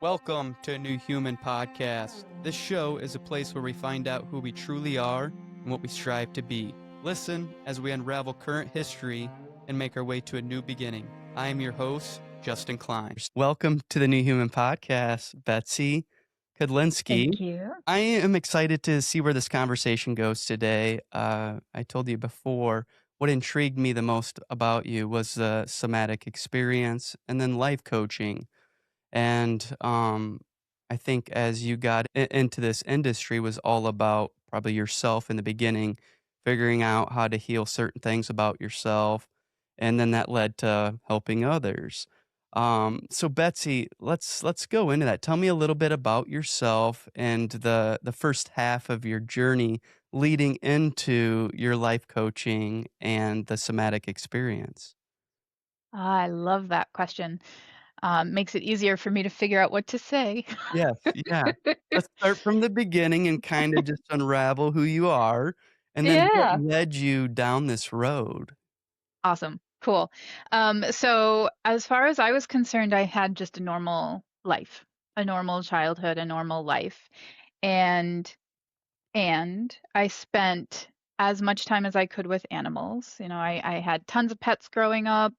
Welcome to a New Human Podcast. This show is a place where we find out who we truly are and what we strive to be. Listen as we unravel current history and make our way to a new beginning. I am your host, Justin Klein. Welcome to the New Human Podcast, Betsy Kudlinski. Thank you. I am excited to see where this conversation goes today. I told you before, what intrigued me the most about you was the somatic experience and then life coaching. And I think as you got into this industry was all about probably yourself in the beginning, figuring out how to heal certain things about yourself, and then that led to helping others. So Betsy, let's go into that. Tell me a little bit about yourself and the first half of your journey leading into your life coaching and the somatic experience. I love that question. Makes it easier for me to figure out what to say. Yes, yeah. Let's start from the beginning and kinda just unravel who you are, and then what Yeah. led you down this road. Awesome. Cool. So as far as I was concerned, I had just a normal life, a normal childhood, a normal life. And I spent as much time as I could with animals. I had tons of pets growing up.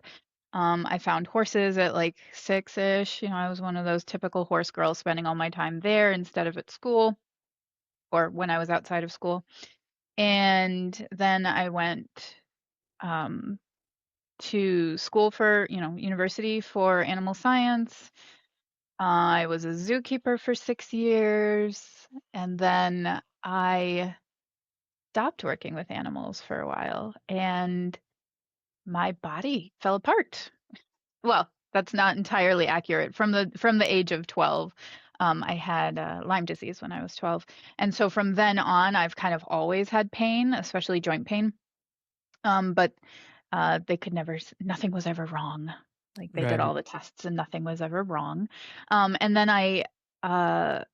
I found horses at like 6-ish. I was one of those typical horse girls spending all my time there instead of at school or when I was outside of school. And then I went um, to school for, university for animal science. I was a zookeeper for 6 years. And then I stopped working with animals for a while and my body fell apart. Well, that's not entirely accurate. From the age of 12, I had Lyme disease when I was 12, and so from then on, I've kind of always had pain, especially joint pain. But they could never, nothing was ever wrong. Like they did Right. all the tests and nothing was ever wrong. And then uh, I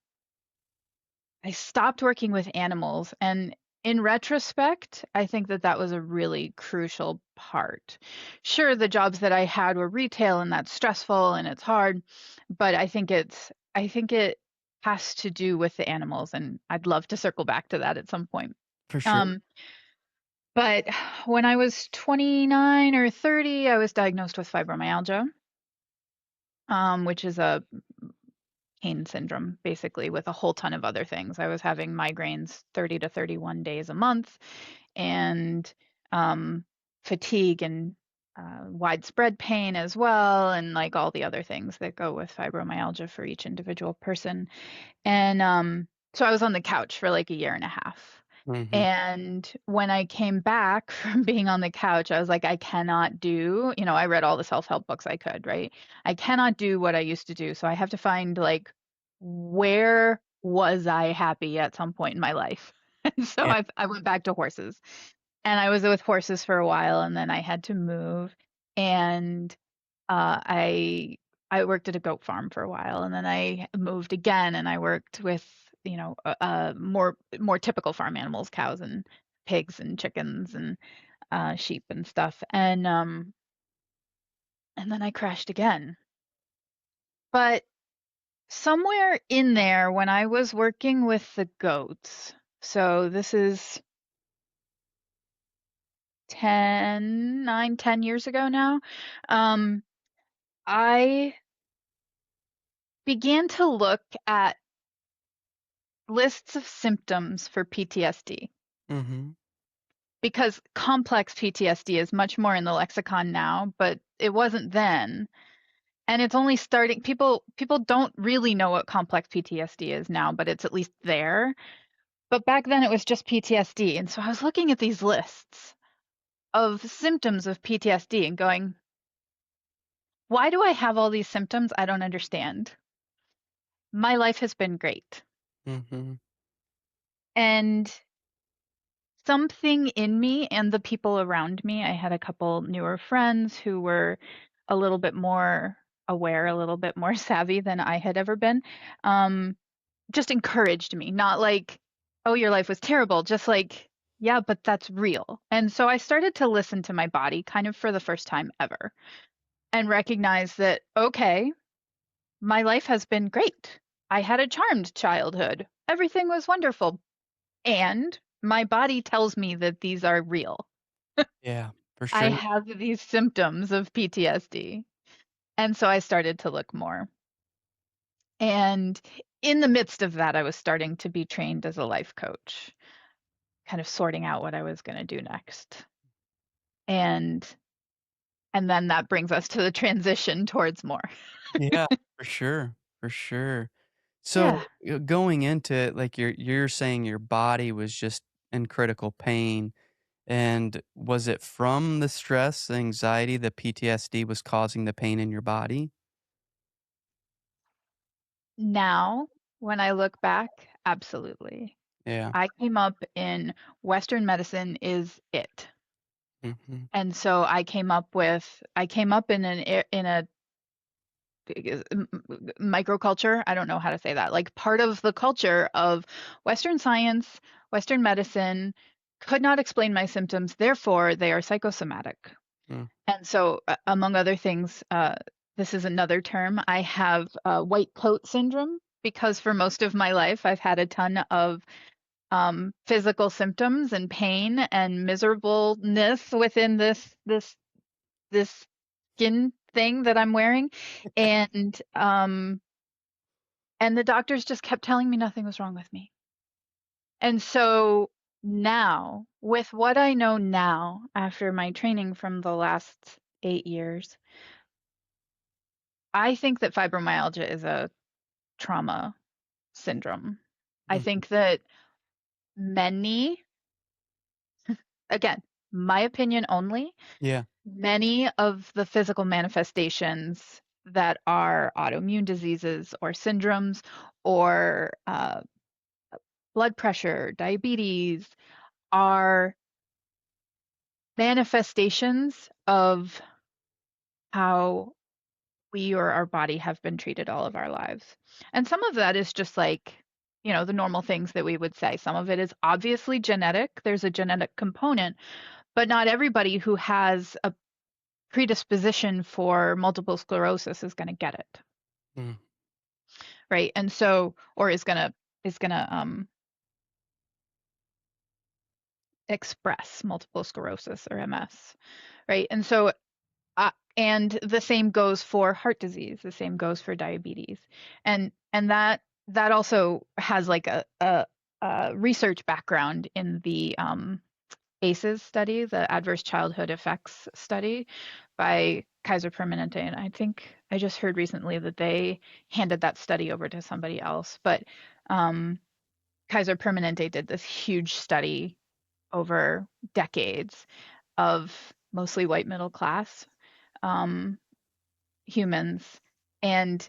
stopped working with animals, and in retrospect, I think that that was a really crucial part. Sure, the jobs that I had were retail and that's stressful and it's hard, but I think it has to do with the animals, and I'd love to circle back to that at some point. For sure. Um, but when I was 29 or 30, I was diagnosed with fibromyalgia, which is a pain syndrome, basically, with a whole ton of other things. I was having migraines 30 to 31 days a month, and um, fatigue and widespread pain as well, and like all the other things that go with fibromyalgia for each individual person. And so I was on the couch for like a year and a half. Mhm. And when I came back from being on the couch, I was like, I cannot do, I read all the self-help books I could, right? I cannot do what I used to do. So I have to find like, where was I happy at some point in my life? And so Yeah. I went back to horses, and I was with horses for a while, and then I had to move. And I worked at a goat farm for a while, and then I moved again, and I worked with more typical farm animals, cows and pigs and chickens and sheep and stuff, and then I crashed again. But somewhere in there, when I was working with the goats, so this is 10 years ago now, um, I began to look at lists of symptoms for PTSD, Mhm. because complex PTSD is much more in the lexicon now, but it wasn't then. And it's only starting, people don't really know what complex PTSD is now, but it's at least there. But back then it was just PTSD. And so I was looking at these lists of symptoms of PTSD and going, why do I have all these symptoms? I don't understand. My life has been great. Mhm. And something in me and the people around me, I had a couple newer friends who were a little bit more aware, a little bit more savvy than I had ever been, just encouraged me. Not like, oh, your life was terrible, just like, yeah, but that's real. And so I started to listen to my body kind of for the first time ever and recognize that, okay, my life has been great. I had a charmed childhood. Everything was wonderful. And my body tells me that these are real. Yeah, for I sure. have these symptoms of PTSD. And so I started to look more. And in the midst of that, I was starting to be trained as a life coach, kind of sorting out what I was going to do next. And and then that brings us to the transition towards more. Yeah, for sure, for sure. Yeah. So, going into it, like, you're saying your body was just in critical pain, and was it from the stress, the anxiety, the PTSD was causing the pain in your body? Now, when I look back, absolutely. Yeah. I came up in Western medicine is it. Mhm. And so I came up in in a microculture. I don't know how to say that. Like part of the culture of Western science, Western medicine could not explain my symptoms, therefore they are psychosomatic. Mm, And so, among other things, this is another term. I have white coat syndrome because for most of my life I've had a ton of physical symptoms and pain and miserableness within this skin thing that I'm wearing, and um, and the doctors just kept telling me nothing was wrong with me. And so now, with what I know now, after my training from the last 8 years, I think that fibromyalgia is a trauma syndrome. I mhm. think that many, again, my opinion only, Yeah. many of the physical manifestations that are autoimmune diseases or syndromes or blood pressure, diabetes are manifestations of how we or our body have been treated all of our lives. And some of that is just like, the normal things that we would say. Some of it is obviously genetic, there's a genetic component, but not everybody who has a predisposition for multiple sclerosis is going to get it, Mm, right? And so, or is going to express multiple sclerosis or MS, right? And so and the same goes for heart disease. The same goes for diabetes, and that also has like a research background in the ACEs study, the Adverse Childhood Effects study by Kaiser Permanente. And I think I just heard recently that they handed that study over to somebody else. But um, Kaiser Permanente did this huge study over decades of mostly white middle class um, humans, and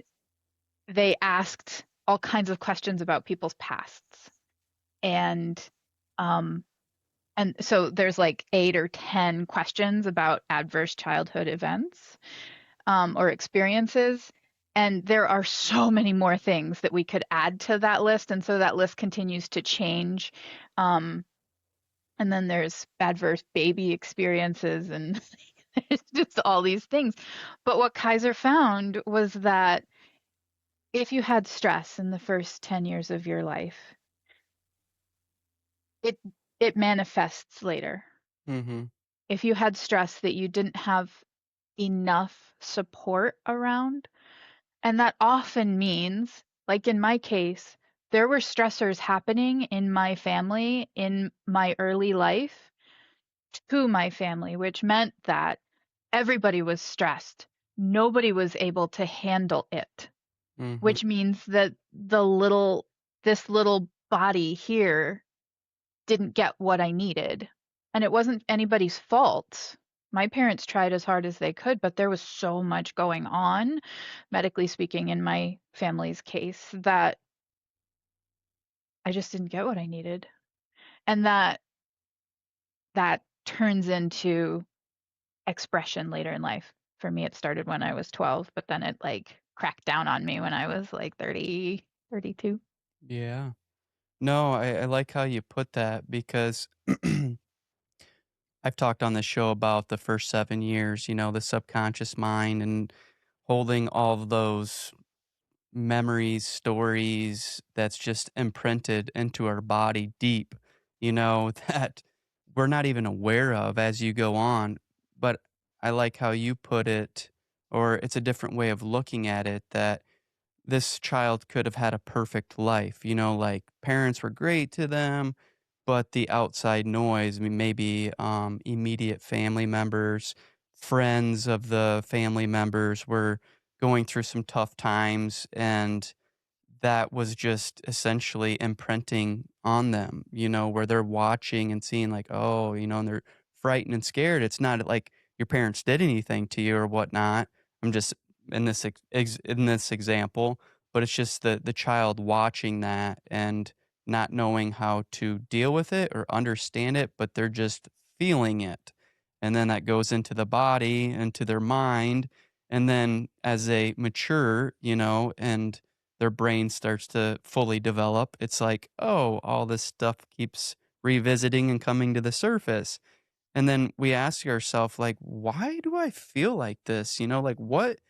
they asked all kinds of questions about people's pasts. And um, and so there's like 8 or 10 questions about adverse childhood events or experiences. And there are so many more things that we could add to that list. And so that list continues to change. Um, and then there's adverse baby experiences and it's just all these things. But what Kaiser found was that if you had stress in the first 10 years of your life, it it manifests later. mhm. If you had stress that you didn't have enough support around, and that often means, like in my case, there were stressors happening in my family in my early life to my family, which meant that everybody was stressed. Nobody was able to handle it, Mhm. which means that this little body here didn't get what I needed. And it wasn't anybody's fault. My parents tried as hard as they could, but there was so much going on, medically speaking, in my family's case that I just didn't get what I needed. And that turns into expression later in life. For me, it started when I was 12, but then it like cracked down on me when I was like 30, 32. Yeah. No, I like how you put that because I've talked on this show about the first 7 years, the subconscious mind and holding all of those memories, stories that's just imprinted into our body deep, you know, that we're not even aware of as you go on. But I like how you put it, or it's a different way of looking at it, that this child could have had a perfect life, you know, like parents were great to them, but the outside noise, I mean, maybe immediate family members, friends of the family members were going through some tough times, and that was just essentially imprinting on them, you know, where they're watching and seeing like, oh, you know, and they're frightened and scared. It's not like your parents did anything to you or whatnot. I'm just in in this example, but it's just the child watching that and not knowing how to deal with it or understand it, but they're just feeling it. And then that goes into the body, into their mind. And then as they mature, you know, and their brain starts to fully develop, it's like, "Oh, all this stuff keeps revisiting and coming to the surface." And then we ask ourselves, like, "Why do I feel like this?" You know, like, "What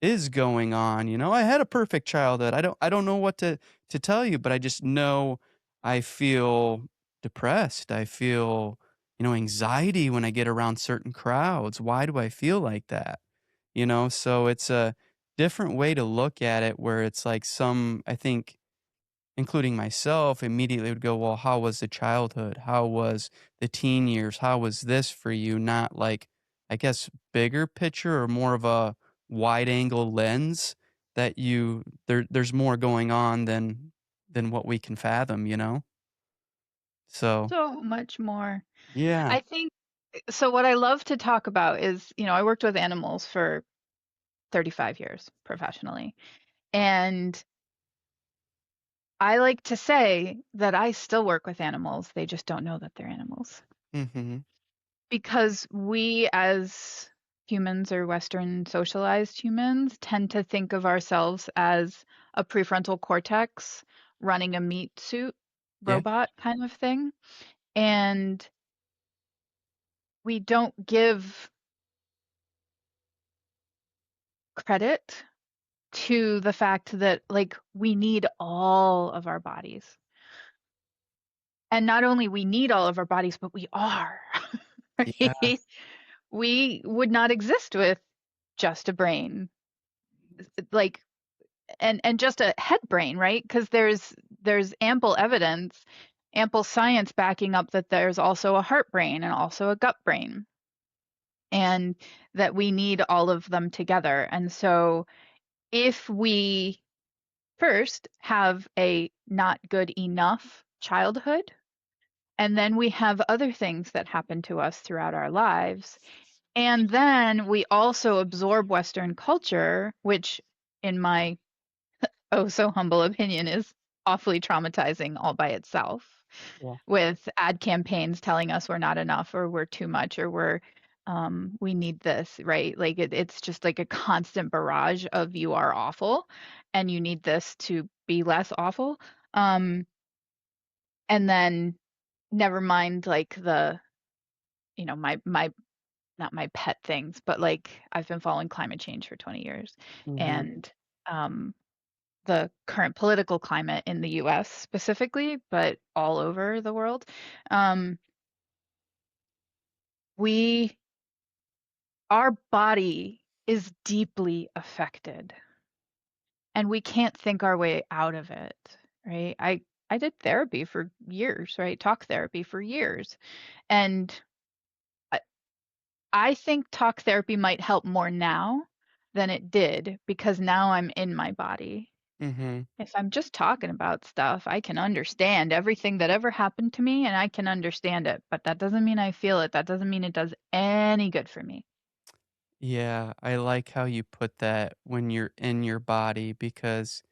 is going on?" You know, "I had a perfect childhood. I don't know what to tell you, but I just know I feel depressed. I feel, you know, anxiety when I get around certain crowds. Why do I feel like that?" You know, so it's a different way to look at it where it's like some, I think, including myself, immediately would go, "Well, how was the childhood? How was the teen years? How was this for you?" Not like, I guess, bigger picture or more of a wide angle lens that there's more going on than what we can fathom, you know? So, So much more. yeah. I think so what I love to talk about is, I worked with animals for 35 years professionally. And I like to say that I still work with animals. They just don't know that they're animals. Mhm. Because we as humans or Western socialized humans tend to think of ourselves as a prefrontal cortex running a meat suit Yeah. robot kind of thing. And we don't give credit to the fact that like we need all of our bodies. And not only we need all of our bodies, but we are. Yeah. Right? We would not exist with just a brain. Like and just a head brain, right? Because there's ample evidence, ample science backing up that there's also a heart brain and also a gut brain, and that we need all of them together. And so if we first have a not good enough childhood, and then we have other things that happen to us throughout our lives, and then we also absorb Western culture, which in my oh so humble opinion is awfully traumatizing all by itself, Yeah. with ad campaigns telling us we're not enough or we're too much or we need this, right? Like it's just like a constant barrage of you are awful and you need this to be less awful. Um, and then never mind like my not my pet things, but like I've been following climate change for 20 years Mhm. and um the current political climate in the US specifically, but all over the world. Um, we, our body is deeply affected and we can't think our way out of it, right? I did therapy for years, right? Talk therapy for years. And I, I think talk therapy might help more now than it did because now I'm in my body. Mhm. If I'm just talking about stuff, I can understand everything that ever happened to me and I can understand it, but that doesn't mean I feel it. That doesn't mean it does any good for me. Yeah, I like how you put that when you're in your body because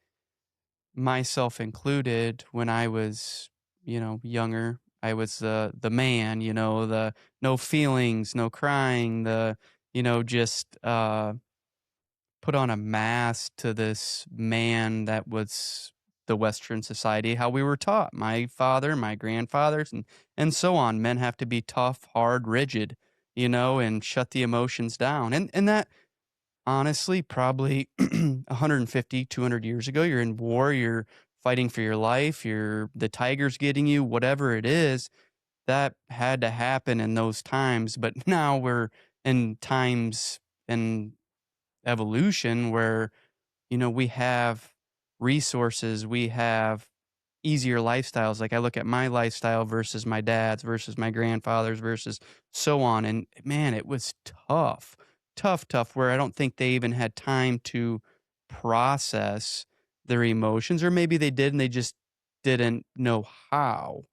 myself included, when I was, you know, younger, I was the man, you know, the no feelings, no crying, the, you know, just put on a mask to this man that was the Western society, how we were taught. My father, my grandfathers, and so on. Men have to be tough, hard, rigid, you know, and shut the emotions down. And that Honestly, probably 150, 200 years ago, you're in war, you're fighting for your life, the tiger's getting you, whatever it is, that had to happen in those times, but now we're in times in evolution where, we have resources, we have easier lifestyles. Like I look at my lifestyle versus my dad's versus my grandfather's versus so on. And man, it was tough, tough, tough, where I don't think they even had time to process their emotions, or maybe they did and they just didn't know how.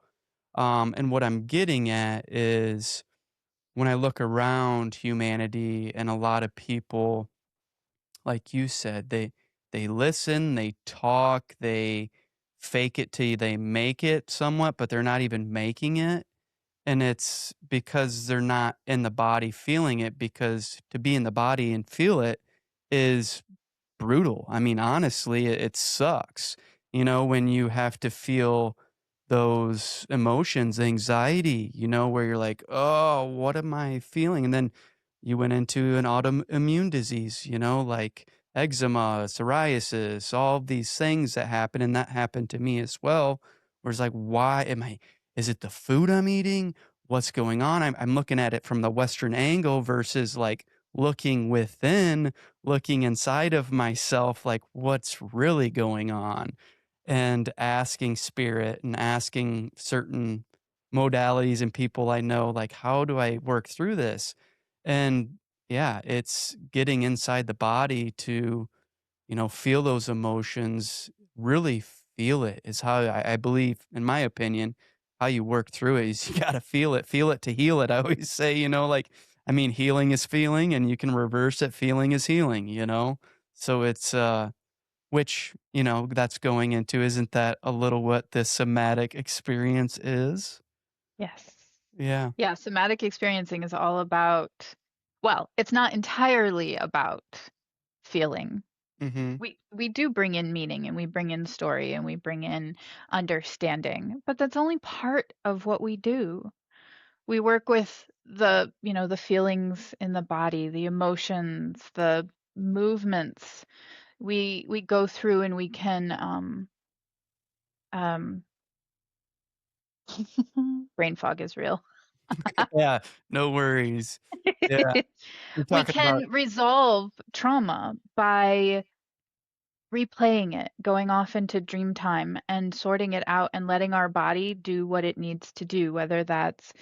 And what I'm getting at is when I look around humanity and a lot of people, like you said, they listen, they talk, they fake it till they make it somewhat, but they're not even making it. And it's because they're not in the body feeling it, because to be in the body and feel it is brutal. I mean, honestly, it sucks, when you have to feel those emotions, anxiety, where you're like, oh, what am I feeling? And then you went into an autoimmune disease, like eczema, psoriasis, all these things that happen. And that happened to me as well. Where it's like, is it the food I'm eating? What's going on? I'm looking at it from the Western angle versus like looking within, looking inside of myself, like what's really going on, and asking spirit and asking certain modalities and people I know, like, how do I work through this? And yeah, it's getting inside the body to, feel those emotions, really feel it is how I believe, in my opinion, how you work through it is you got to feel it to heal it. I always say, like, I mean, healing is feeling and you can reverse it. Feeling is healing. So it's, which, that's going into, isn't that a little what the somatic experience is? Yes. Yeah. Yeah, somatic experiencing is all about, well, it's not entirely about feeling. Hmm. We do bring in meaning and we bring in story and we bring in understanding, but that's only part of what we do. We work with the feelings in the body, the emotions, the movements. We go through and we can um brain fog is real. Yeah. No worries. Yeah. You're We talking about, can resolve trauma by replaying it, going off into dream time and sorting it out and letting our body do what it needs to do, whether that's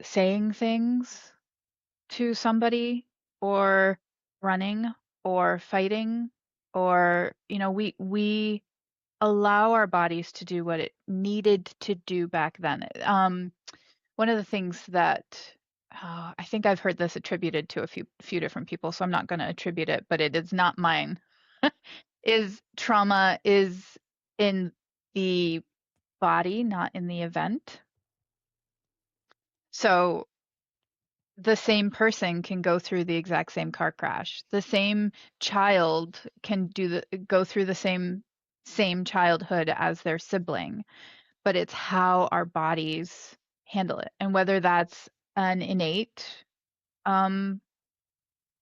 saying things to somebody or running or fighting, or we allow our bodies to do what it needed to do back then. One of the things that I think I've heard this attributed to a few different people, so I'm not going to attribute it, but it is not mine. Is trauma is in the body, not in the event. So the same person can go through the exact same car crash. The same child can go through the same childhood as their sibling, but it's how our bodies handle it, and whether that's an innate um,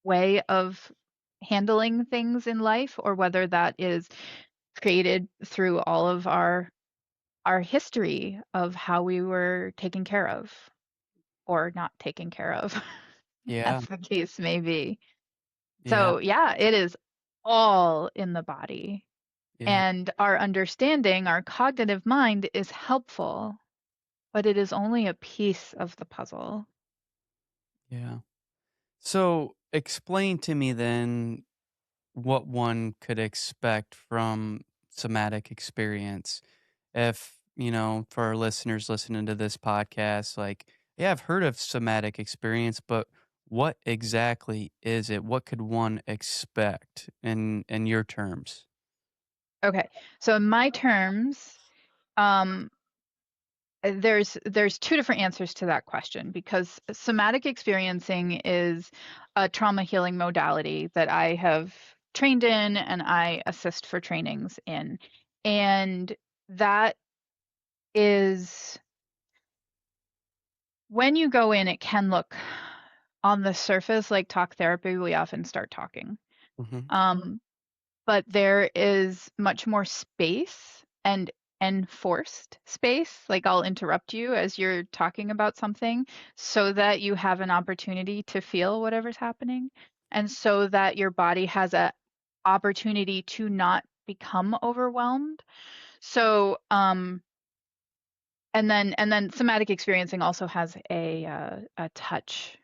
way of handling things in life, or whether that is created through all of our history of how we were taken care of or not taken care of, as yeah, the case may be. yeah, So, yeah, it is all in the body. yeah, And our understanding, our cognitive mind is helpful, but it is only a piece of the puzzle. yeah. So explain to me then what one could expect from somatic experience. If, for our listeners listening to this podcast, like, yeah, I've heard of somatic experience, but what exactly is it? What could one expect in your terms? Okay. So in my terms, um, there's two different answers to that question, because somatic experiencing is a trauma healing modality that I have trained in and I assist for trainings in. And that is, when you go in, it can look on the surface, like talk therapy, we often start talking. Mhm. Um, but there is much more space and enforced space. Like I'll interrupt you as you're talking about something so that you have an opportunity to feel whatever's happening, and so that your body has a opportunity to not become overwhelmed. So, and then somatic experiencing also has a touch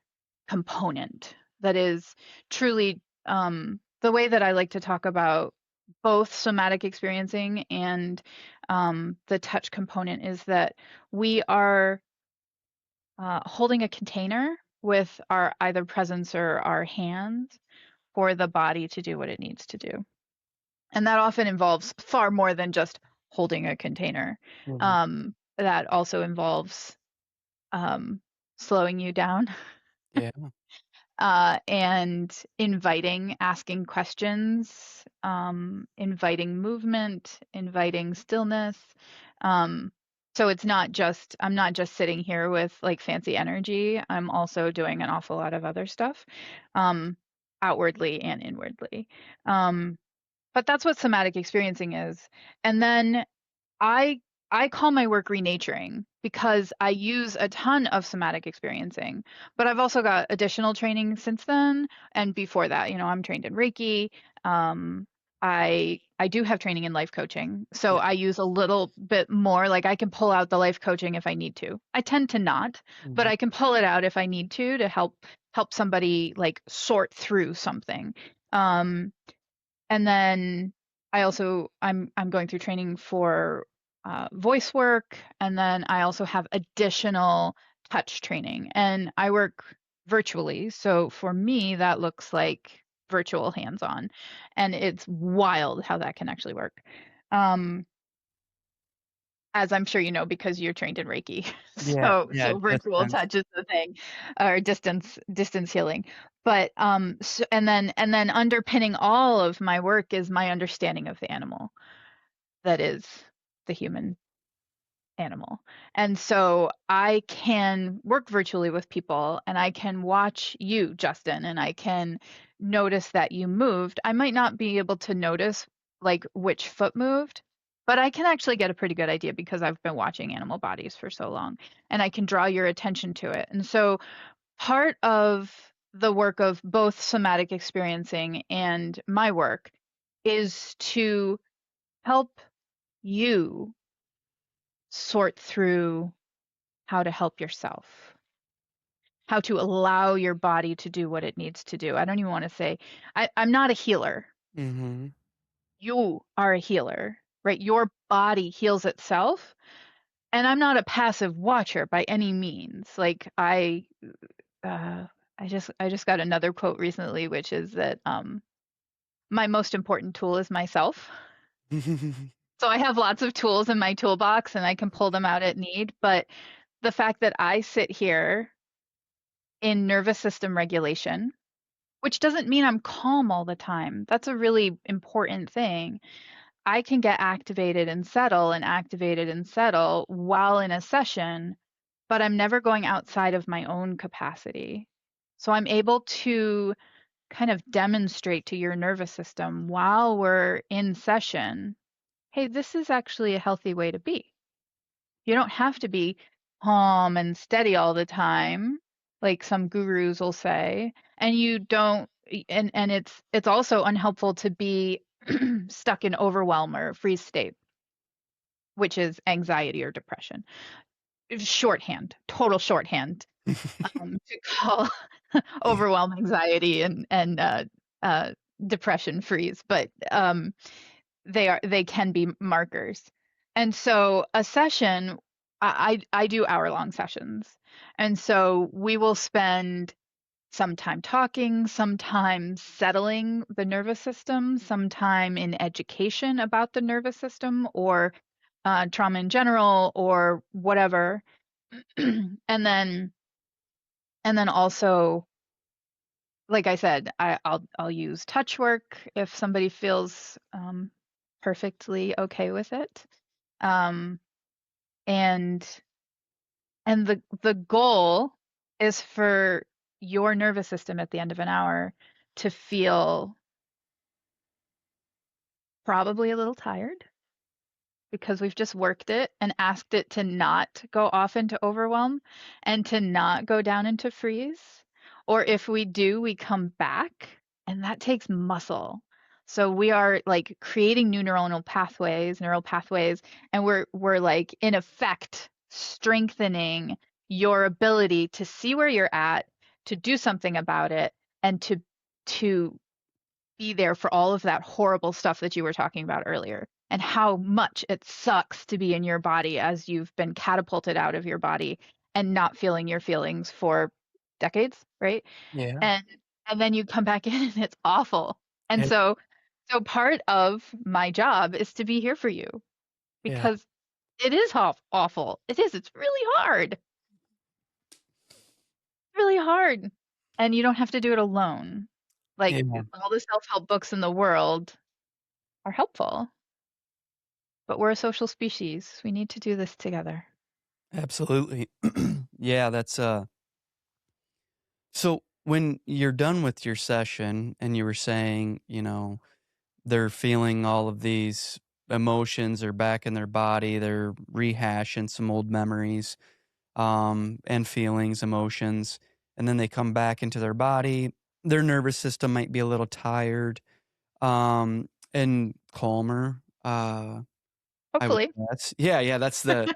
component that is truly the way that I like to talk about both somatic experiencing and the touch component is that we are holding a container with our either presence or our hands for the body to do what it needs to do. And that often involves far more than just holding a container. Mhm. That also involves um, slowing you down, Yeah. and inviting, asking questions, inviting movement, inviting stillness. Um, so it's not just, I'm not just sitting here with like fancy energy. I'm also doing an awful lot of other stuff, um, outwardly and inwardly. Um, but that's what somatic experiencing is. And then I I call my work renaturing because I use a ton of somatic experiencing, but I've also got additional training since then and before that. I'm trained in Reiki. I do have training in life coaching, so Yeah. I use a little bit more. Like I can pull out the life coaching if I need to. I tend to not, but Mhm. I can pull it out if I need to help somebody like sort through something. Um, and then I'm going through training for voice work, and then I also have additional touch training, and I work virtually. So for me, that looks like virtual hands-on, and it's wild how that can actually work. Um, as I'm sure you know because you're trained in Reiki. Yeah, yeah, So virtual distance. touch is the thing, or distance healing. But and then underpinning all of my work is my understanding of the animal that is the human animal. And so I can work virtually with people and I can watch you, Justin, and I can notice that you moved. I might not be able to notice like which foot moved, but I can actually get a pretty good idea because I've been watching animal bodies for so long and I can draw your attention to it. And so part of the work of both somatic experiencing and my work is to help you sort through how to help yourself, how to allow your body to do what it needs to do. I don't even want to say, I'm not a healer. Mhm. You are a healer, right? Your body heals itself. And I'm not a passive watcher by any means. Like uh, I just got another quote recently, which is that my most important tool is myself. So I have lots of tools in my toolbox and I can pull them out at need. But the fact that I sit here in nervous system regulation, which doesn't mean I'm calm all the time. That's a really important thing. I can get activated and settle while in a session, but I'm never going outside of my own capacity. So I'm able to kind of demonstrate to your nervous system while we're in session, hey, this is actually a healthy way to be. You don't have to be calm and steady all the time, like some gurus will say. And you don't and it's also unhelpful to be stuck in overwhelm or freeze state, which is anxiety or depression. Shorthand, total shorthand, to call overwhelm anxiety and uh, depression freeze. But they can be markers. And so a session, I do hour-long sessions. And so we will spend some time talking, some time settling the nervous system, some time in education about the nervous system or trauma in general or whatever. And then also, like I said, I'll use touch work if somebody feels perfectly okay with it. Um, and and the goal is for your nervous system at the end of an hour to feel probably a little tired because we've just worked it and asked it to not go off into overwhelm and to not go down into freeze. Or if we do, we come back, and that takes muscle. So we are like creating new neural pathways, and we're like in effect strengthening your ability to see where you're at, to do something about it, and to be there for all of that horrible stuff that you were talking about earlier and how much it sucks to be in your body as you've been catapulted out of your body and not feeling your feelings for decades, right? Yeah. And and then you come back in and it's awful. And Yeah. so part of my job is to be here for you Yeah. because it is awful. It is. It's really hard. Really hard. And you don't have to do it alone. Like Yeah. all the self-help books in the world are helpful. But we're a social species. We need to do this together. Absolutely. Yeah, that's so when you're done with your session and you were saying, they're feeling all of these emotions, they're back in their body, they're rehashing some old memories, and feelings, emotions, and then they come back into their body. Their nervous system might be a little tired, and calmer. I would Hopefully. guess. Yeah, yeah, that's the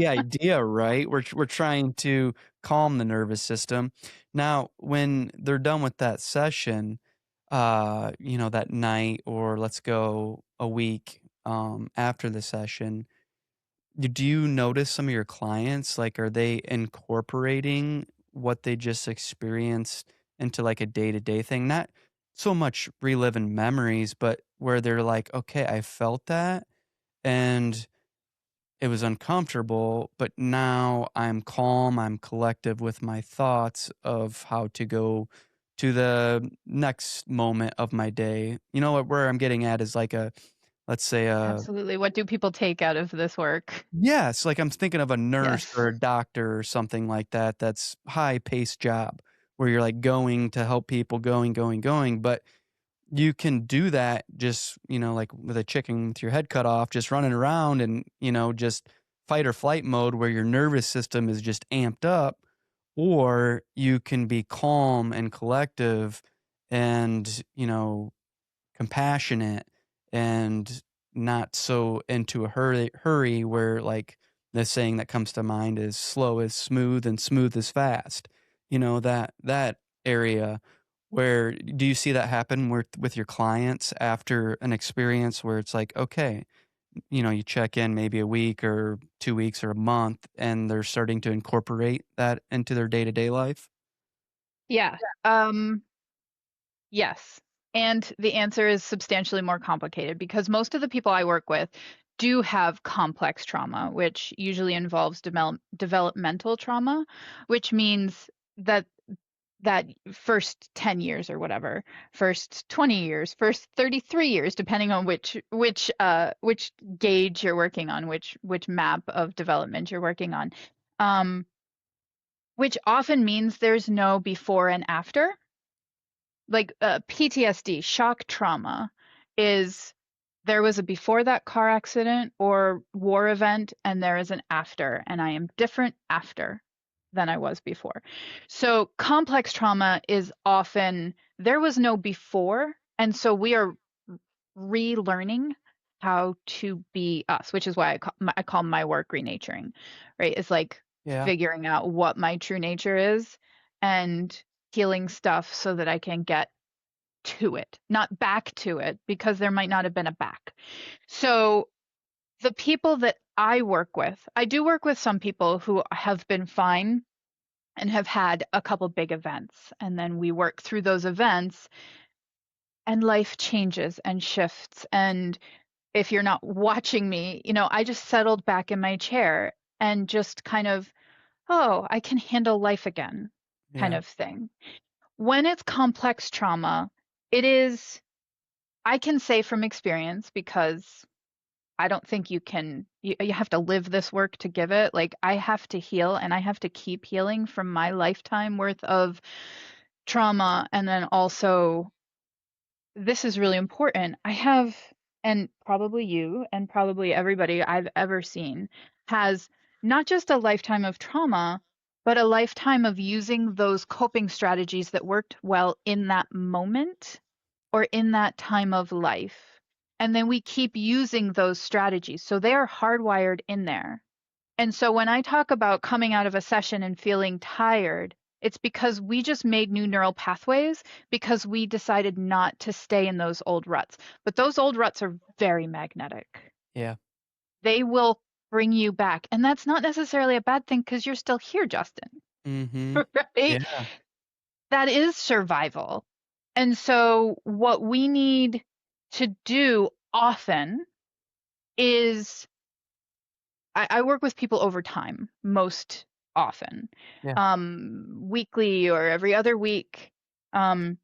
idea, right? We're trying to calm the nervous system. Now, when they're done with that session, that night or let's go a week, after the session, do you notice some of your clients, like, are they incorporating what they just experienced into, like, a day-to-day thing? Not so much reliving memories, but where they're like, "Okay, I felt that, and it was uncomfortable, but now I'm calm, I'm collective with my thoughts of how to go to the next moment of my day." You know what where I'm getting at is like a let's say a Absolutely. What do people take out of this work? yes, like I'm thinking of a nurse Yes. or a doctor or something like that that's high-paced job where you're like going to help people going, going, going, but you can do that just, like with a chicken with your head cut off, just running around and, just fight or flight mode where your nervous system is just amped up, or you can be calm and collective and, compassionate and not so into a hurry where like the saying that comes to mind is slow is smooth and smooth is fast. That area where do you see that happen with your clients after an experience where it's like, okay, you check in maybe a week or 2 weeks or a month and they're starting to incorporate that into their day-to-day life? Yeah. Um, yes. And the answer is substantially more complicated because most of the people I work with do have complex trauma, which usually involves developmental trauma, which means that that first 10 years or whatever, first 20 years, first 33 years, depending on which gauge you're working on, which map of development you're working on. Um, which often means there's no before and after. Like PTSD, shock trauma, is there was a before that car accident or war event, and there is an after, and I am different after than I was before. So complex trauma is often there was no before, and so we are relearning how to be us, which is why I call my work renaturing, right? It's like Yeah. figuring out what my true nature is and healing stuff so that I can get to it, not back to it, because there might not have been a back. So the people that I work with, I do work with some people who have been fine and have had a couple big events. And then we work through those events and life changes and shifts. And if you're not watching me, I just settled back in my chair and just kind of, oh, I can handle life again kind Yeah. of thing. When it's complex trauma, it is I can say from experience because I don't think you have to live this work to give it. Like I have to heal and I have to keep healing from my lifetime worth of trauma. And then also, this is really important. I have, and probably you and probably everybody I've ever seen has not just a lifetime of trauma, but a lifetime of using those coping strategies that worked well in that moment or in that time of life. And then we keep using those strategies. So they are hardwired in there. And so when I talk about coming out of a session and feeling tired, it's because we just made new neural pathways because we decided not to stay in those old ruts. But those old ruts are very magnetic. Yeah. They will bring you back. And that's not necessarily a bad thing because you're still here, Justin, Mhm. right? Yeah. That is survival. And so what we need to do often is I work with people over time, most often, Yeah. weekly or every other week. Um,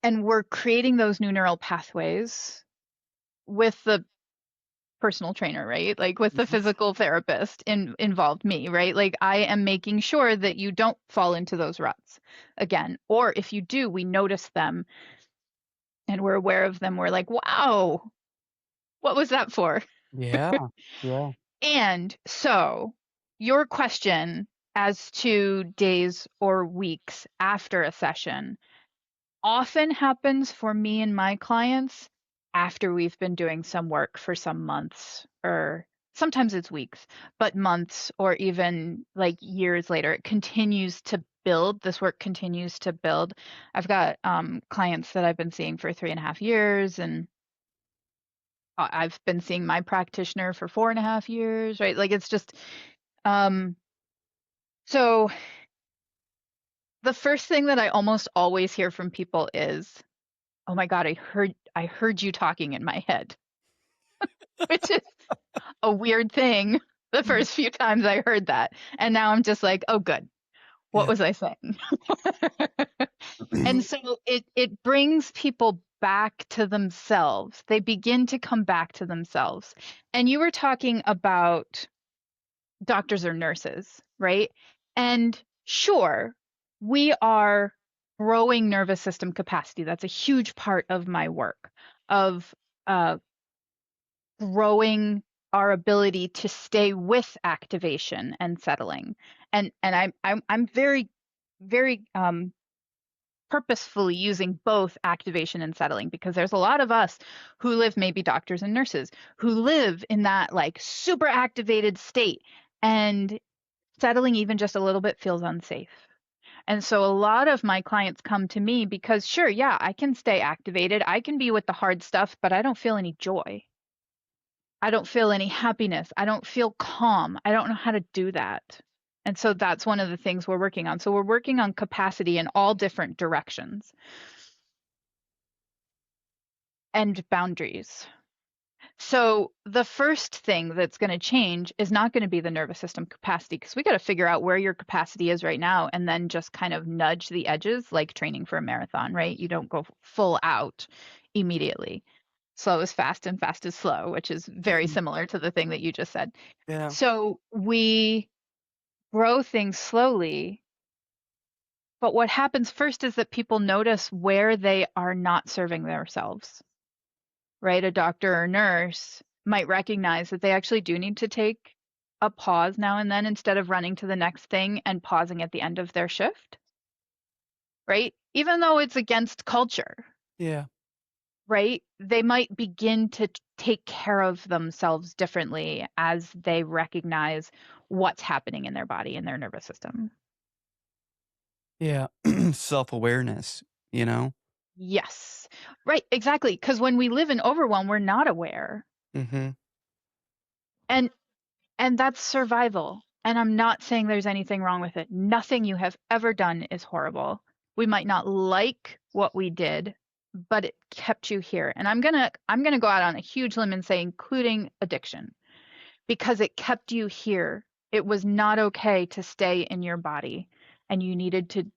and we're creating those new neural pathways with the personal trainer, right? Like with the Mhm. physical therapist involved me, right? Like I am making sure that you don't fall into those ruts again. Or if you do, we notice them and we're aware of them. We're like, wow, what was that for? Yeah. Yeah. And so, your question as to days or weeks after a session often happens for me and my clients after we've been doing some work for some months, or sometimes it's weeks, but months or even like years later. It continues to build. This work continues to build. I've got clients that I've been seeing for 3.5 years, and I've been seeing my practitioner for 4.5 years, right? Like it's just um, so the first thing that I almost always hear from people is, "Oh my God, I heard you talking in my head," which is a weird thing the first few times I heard that. And now I'm just like, "Oh, good. What Yeah. was I saying?" And so it brings people back to themselves. They begin to come back to themselves. And you were talking about doctors or nurses, right? And sure, we are growing nervous system capacity. That's a huge part of my work of uh, growing our ability to stay with activation and settling. And I'm very very purposefully using both activation and settling because there's a lot of us who live, maybe doctors and nurses, who live in that like super activated state. And settling even just a little bit feels unsafe. And so a lot of my clients come to me because, sure, yeah, I can stay activated. I can be with the hard stuff, but I don't feel any joy. I don't feel any happiness. I don't feel calm. I don't know how to do that. And so that's one of the things we're working on. So we're working on capacity in all different directions and boundaries. So the first thing that's going to change is not going to be the nervous system capacity because we got to figure out where your capacity is right now and then just kind of nudge the edges like training for a marathon, right? You don't go full out immediately. Slow is fast and fast is slow, which is very similar to the thing that you just said. Yeah. So we grow things slowly, but what happens first is that people notice where they are not serving themselves, right? A doctor or nurse might recognize that they actually do need to take a pause now and then instead of running to the next thing and pausing at the end of their shift, right? Even though it's against culture, Yeah. right? They might begin to take care of themselves differently as they recognize what's happening in their body and their nervous system. Yeah. Self-awareness, you know? Yes. Right, exactly. Because when we live in overwhelm, we're not aware. Mhm. And And that's survival. And I'm not saying there's anything wrong with it. Nothing you have ever done is horrible. We might not like what we did, but it kept you here. And I'm going to go out on a huge limb and say including addiction because it kept you here. It was not okay to stay in your body and you needed to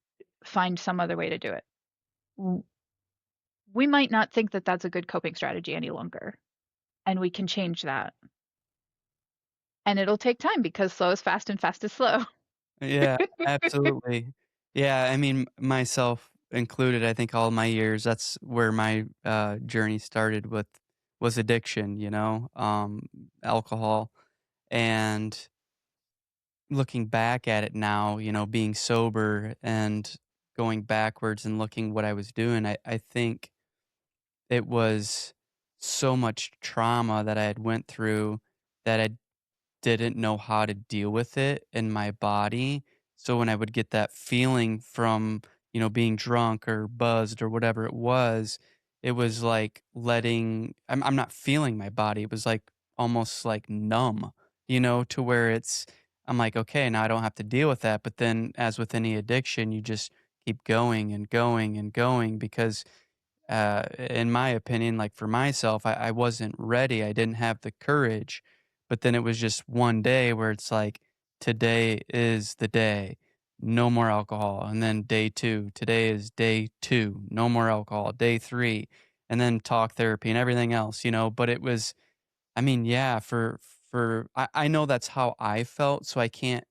find some other way to do it. We might not think that that's a good coping strategy any longer. and we can change that. And it'll take time because slow is fast and fast is slow. Yeah, absolutely. Yeah, I mean, myself included, I think all my years, that's where my, journey started with was addiction, alcohol, and looking back at it now, being sober and going backwards and looking what I was doing, I think it was so much trauma that I had went through that I didn't know how to deal with it in my body. So when I would get that feeling from, being drunk or buzzed or whatever it was like I'm not feeling my body. It was like almost like numb, to where I'm like, okay, now I don't have to deal with that. But then as with any addiction, you just keep going and going and going because in my opinion, like for myself, I wasn't ready. I didn't have the courage. But then it was just one day where it's like, today is the day, no more alcohol. And then day two, today is day two, no more alcohol, day three, and then talk therapy and everything else, But it was, I mean, yeah, I know that's how I felt. So I can't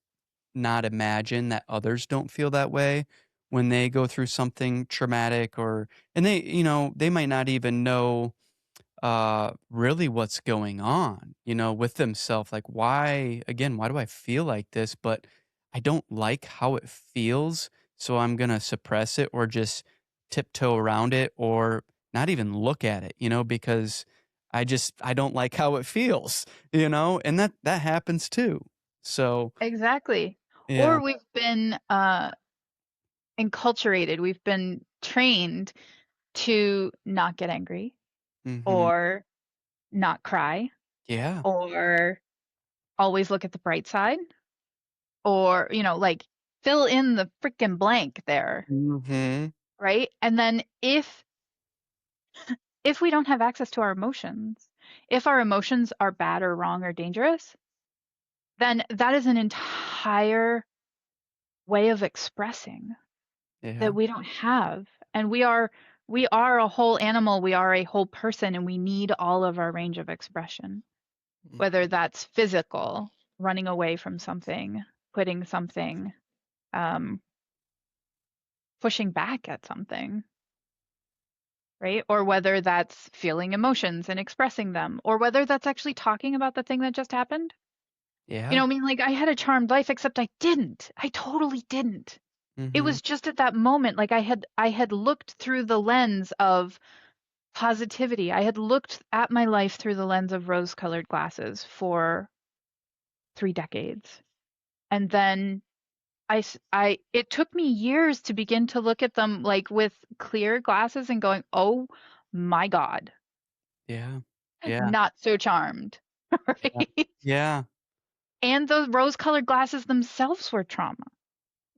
not imagine that others don't feel that way when they go through something traumatic and they might not even know really what's going on, with themselves. Like, why do I feel like this? But I don't like how it feels. So I'm going to suppress it or just tiptoe around it or not even look at it, because I don't like how it feels, and that happens too. So, Exactly. yeah. Or we've been enculturated, we've been trained to not get angry Mhm. or not cry Yeah. or always look at the bright side or, like fill in the freaking blank there, Mhm. right? And then if we don't have access to our emotions, if our emotions are bad or wrong or dangerous, then that is an entire way of expressing that Yeah. we don't have. And we are a whole animal, we are a whole person, and we need all of our range of expression, whether Mhm. that's physical, running away from something, quitting something, um, pushing back at something, right? Or whether that's feeling emotions and expressing them, or whether that's actually talking about the thing that just happened. Yeah. I mean, like I had a charmed life, except I didn't. I totally didn't. It Mhm. was just at that moment, like I had looked through the lens of positivity. I had looked at my life through the lens of rose-colored glasses for 3 decades. And then it took me years to begin to look at them like with clear glasses and going, "Oh my God, Yeah. Yeah. not so charmed." Yeah. Right? Yeah. And those rose-colored glasses themselves were trauma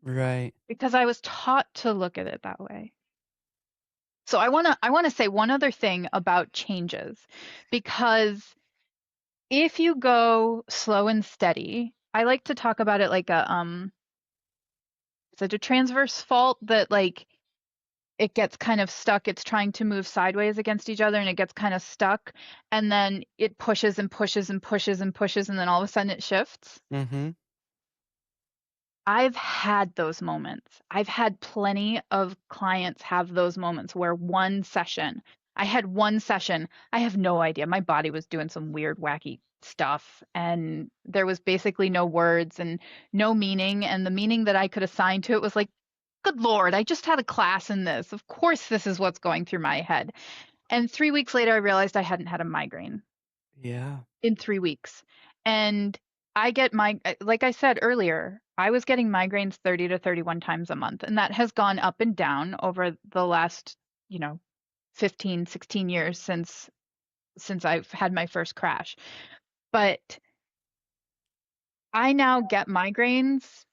Right. because I was taught to look at it that way. So I want to say one other thing about changes because if you go slow and steady, I like to talk about it like is it a transverse fault that like it gets kind of stuck, it's trying to move sideways against each other and it gets kind of stuck and then it pushes and pushes and pushes and pushes and then all of a sudden it shifts. Mhm. I've had those moments. I've had plenty of clients have those moments where I had one session, I have no idea. My body was doing some weird, wacky stuff, and there was basically no words and no meaning. And the meaning that I could assign to it was like, good Lord, I just had a class in this. Of course, this is what's going through my head. And 3 weeks later, I realized I hadn't had a migraine Yeah. in 3 weeks. And like I said earlier, I was getting migraines 30 to 31 times a month. And that has gone up and down over the last, you know, 15, 16 years since I've had my first crash. But I now get migraines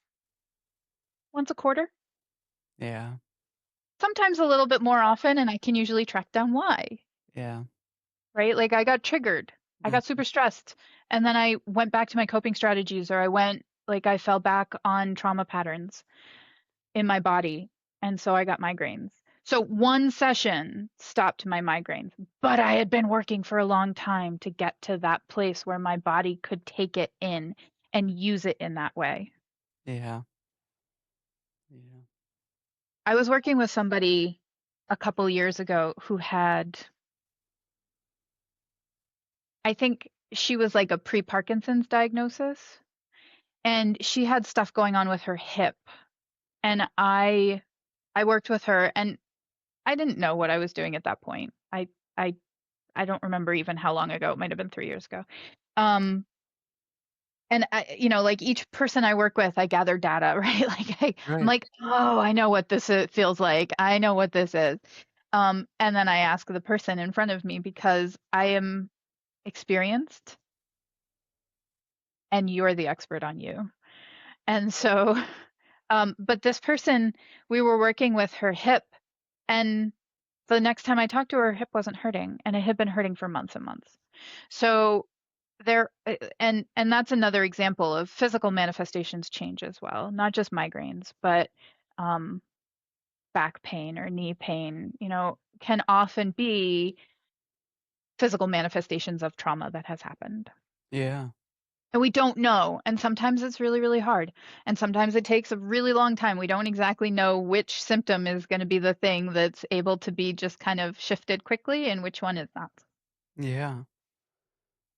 once a quarter, Yeah. sometimes a little bit more often, and I can usually track down why. Yeah. Right? Like I got triggered. I got Mhm. super stressed. And then I went back to my coping strategies or I fell back on trauma patterns in my body. And so I got migraines. So one session stopped my migraines, but I had been working for a long time to get to that place where my body could take it in and use it in that way. Yeah. Yeah. I was working with somebody a couple years ago who had, I think she was like a pre-Parkinson's diagnosis, and she had stuff going on with her hip. And I worked with her, and I didn't know what I was doing at that point. I I don't remember even how long ago. It might have been 3 years ago. Um, and like each person I work with, I gather data, right? Like I'm Right. like, oh, I know what this feels like. I know what this is. And then I ask the person in front of me because I am experienced and you're the expert on you. And so, but this person, we were working with her hip, and the next time I talked to her, her hip wasn't hurting, and it had been hurting for months and months. So there, and that's another example of physical manifestations change as well, not just migraines, but um, back pain or knee pain, can often be physical manifestations of trauma that has happened. Yeah. And we don't know. And sometimes it's really, really hard. And sometimes it takes a really long time. We don't exactly know which symptom is going to be the thing that's able to be just kind of shifted quickly and which one is not. Yeah.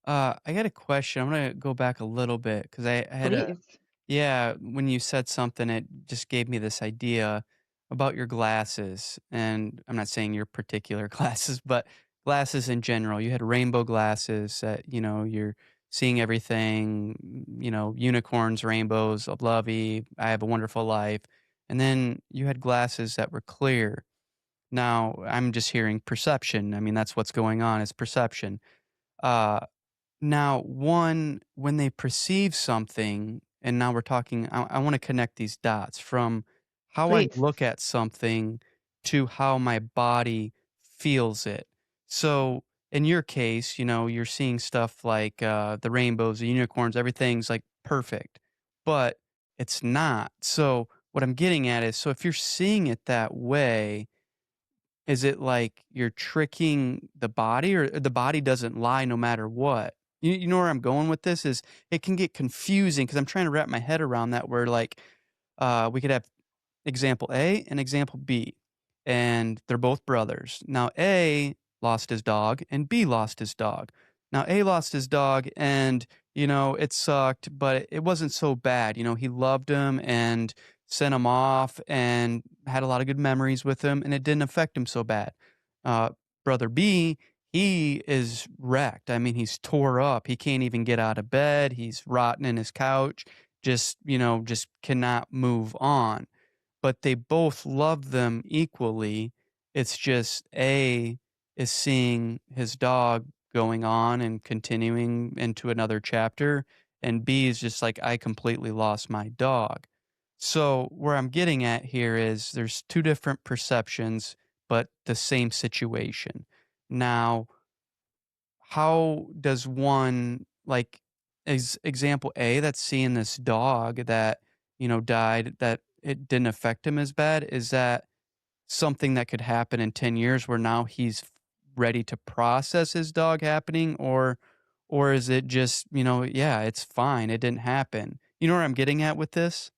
I got a question. I'm gonna go back a little bit because I had a Please. yeah, when you said something, it just gave me this idea about your glasses. And I'm not saying your particular glasses, but glasses in general. You had rainbow glasses that, you're seeing everything, unicorns, rainbows, lovey, I have a wonderful life. And then you had glasses that were clear. Now, I'm just hearing perception. I mean, that's what's going on is perception. Uh, Now, one, when they perceive something, and now we're talking, I want to connect these dots from how I Please. look at something to how my body feels it. So, in your case, you're seeing stuff like the rainbows, the unicorns, everything's like perfect, but it's not. So, what I'm getting at is so if you're seeing it that way, is it like you're tricking the body or the body doesn't lie no matter what? You know where I'm going with this is it can get confusing because 'cause I'm trying to wrap my head around that where like, we could have example A and example B, and they're both brothers. Now A lost his dog and B lost his dog. Now A lost his dog and, it sucked, but it wasn't so bad. He loved him and sent him off and had a lot of good memories with him, and it didn't affect him so bad. Uh, Brother B, he is wrecked. I mean, he's tore up. He can't even get out of bed. He's rotten in his couch, just cannot move on, but they both love them equally. It's just A is seeing his dog going on and continuing into another chapter, and B is just like, I completely lost my dog. So, where I'm getting at here is there's two different perceptions, but the same situation. Now, how does one like example A that's seeing this dog that, died that it didn't affect him as bad? Is that something that could happen in 10 years where now he's ready to process his dog happening or is it just, yeah, it's fine. It didn't happen. You know where I'm getting at with this?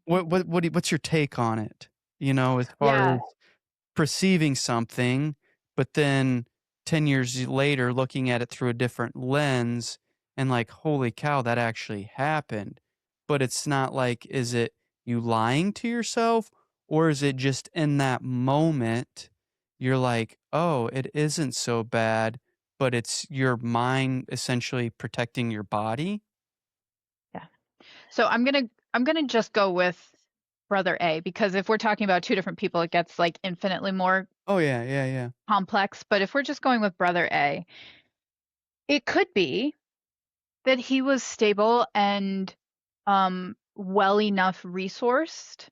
What's your take on it? As far Yeah. as perceiving something, but then 10 years later looking at it through a different lens and like, holy cow, that actually happened. But it's not like, is it you lying to yourself or is it just in that moment you're like, oh, it isn't so bad, but it's your mind essentially protecting your body? Yeah. So I'm gonna just go with brother A because if we're talking about two different people, it gets like infinitely more Oh, yeah, yeah, yeah. complex. But if we're just going with brother A, it could be that he was stable and well enough resourced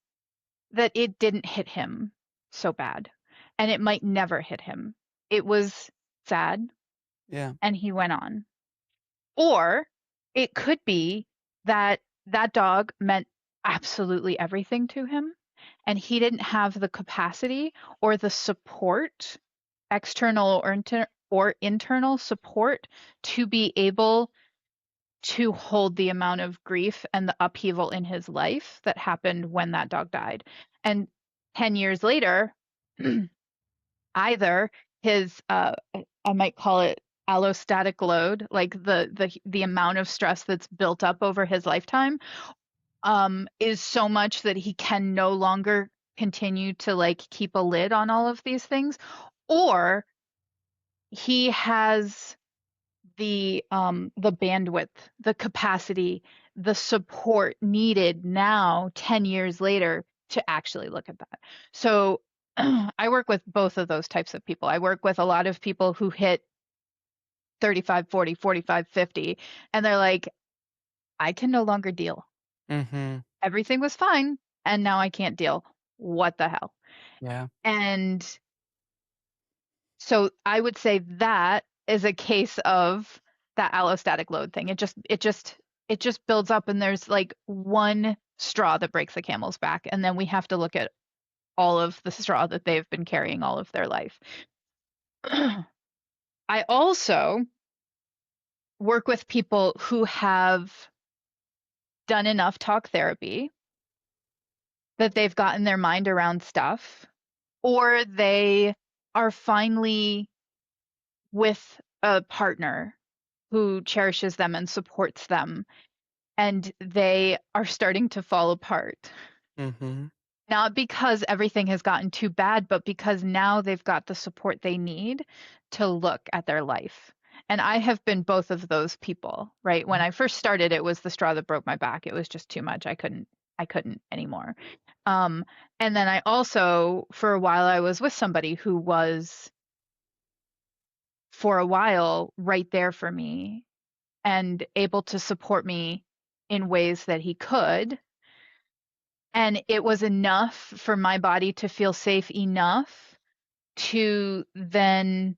that it didn't hit him so bad. And it might never hit him. It was sad Yeah. and he went on. Or it could be that that dog meant absolutely everything to him and he didn't have the capacity or the support, external or internal support, to be able to hold the amount of grief and the upheaval in his life that happened when that dog died. And 10 years later, either his I might call it allostatic load, like the amount of stress that's built up over his lifetime, is so much that he can no longer continue to like keep a lid on all of these things, or he has the bandwidth, the capacity, the support needed now 10 years later to actually look at that. So I work with both of those types of people. I work with a lot of people who hit 35, 40, 45, 50, and they're like, I can no longer deal. Mhm. Everything was fine, and now I can't deal. What the hell? Yeah. And so I would say that is a case of that allostatic load thing. It just builds up, and there's like one straw that breaks the camel's back, and then we have to look at all of the straw that they've been carrying all of their life. I also work with people who have done enough talk therapy that they've gotten their mind around stuff, or they are finally with a partner who cherishes them and supports them, and they are starting to fall apart. Mhm. Not because everything has gotten too bad, but because now they've got the support they need to look at their life. And I have been both of those people, right? When I first started, it was the straw that broke my back. It was just too much. I couldn't anymore. Um, and then I also, for a while, I was with somebody who was, for a while, right there for me and able to support me in ways that he could. And it was enough for my body to feel safe enough to then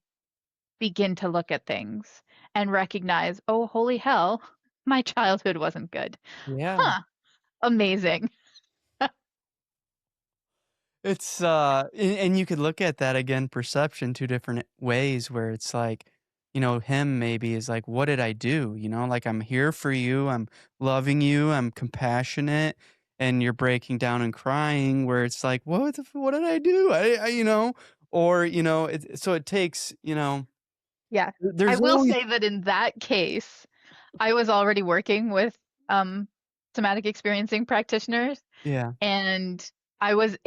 begin to look at things and recognize, oh, holy hell, my childhood wasn't good. Yeah. Huh, amazing. It's and you could look at that again, perception, two different ways where it's like, him maybe is like, what did I do? Like I'm here for you, I'm loving you, I'm compassionate, and you're breaking down and crying where it's like, what did I do? Or, so it takes, Yeah. I there's will always say that in that case, I was already working with um, somatic experiencing practitioners, yeah. and I was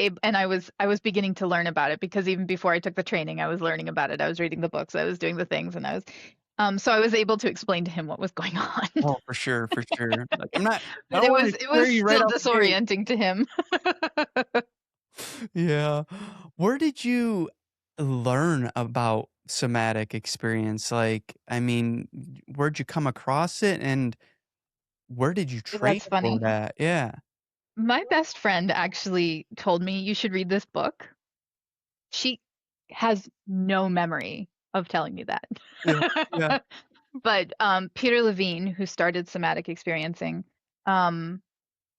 beginning to learn about it because even before I took the training, I was learning about it. I was reading the books, I was doing the things, and so I was able to explain to him what was going on. Oh, for sure, for sure. Like I But don't it wanna was it scare was you right still off the gate. disorienting to him. Yeah. Where did you learn about somatic experience? Like, I mean, where'd you come across it and where did you train That's for funny. that? Yeah. My best friend actually told me you should read this book. She has no memory of telling me Yeah. Yeah. that. But Peter Levine, who started somatic experiencing, um,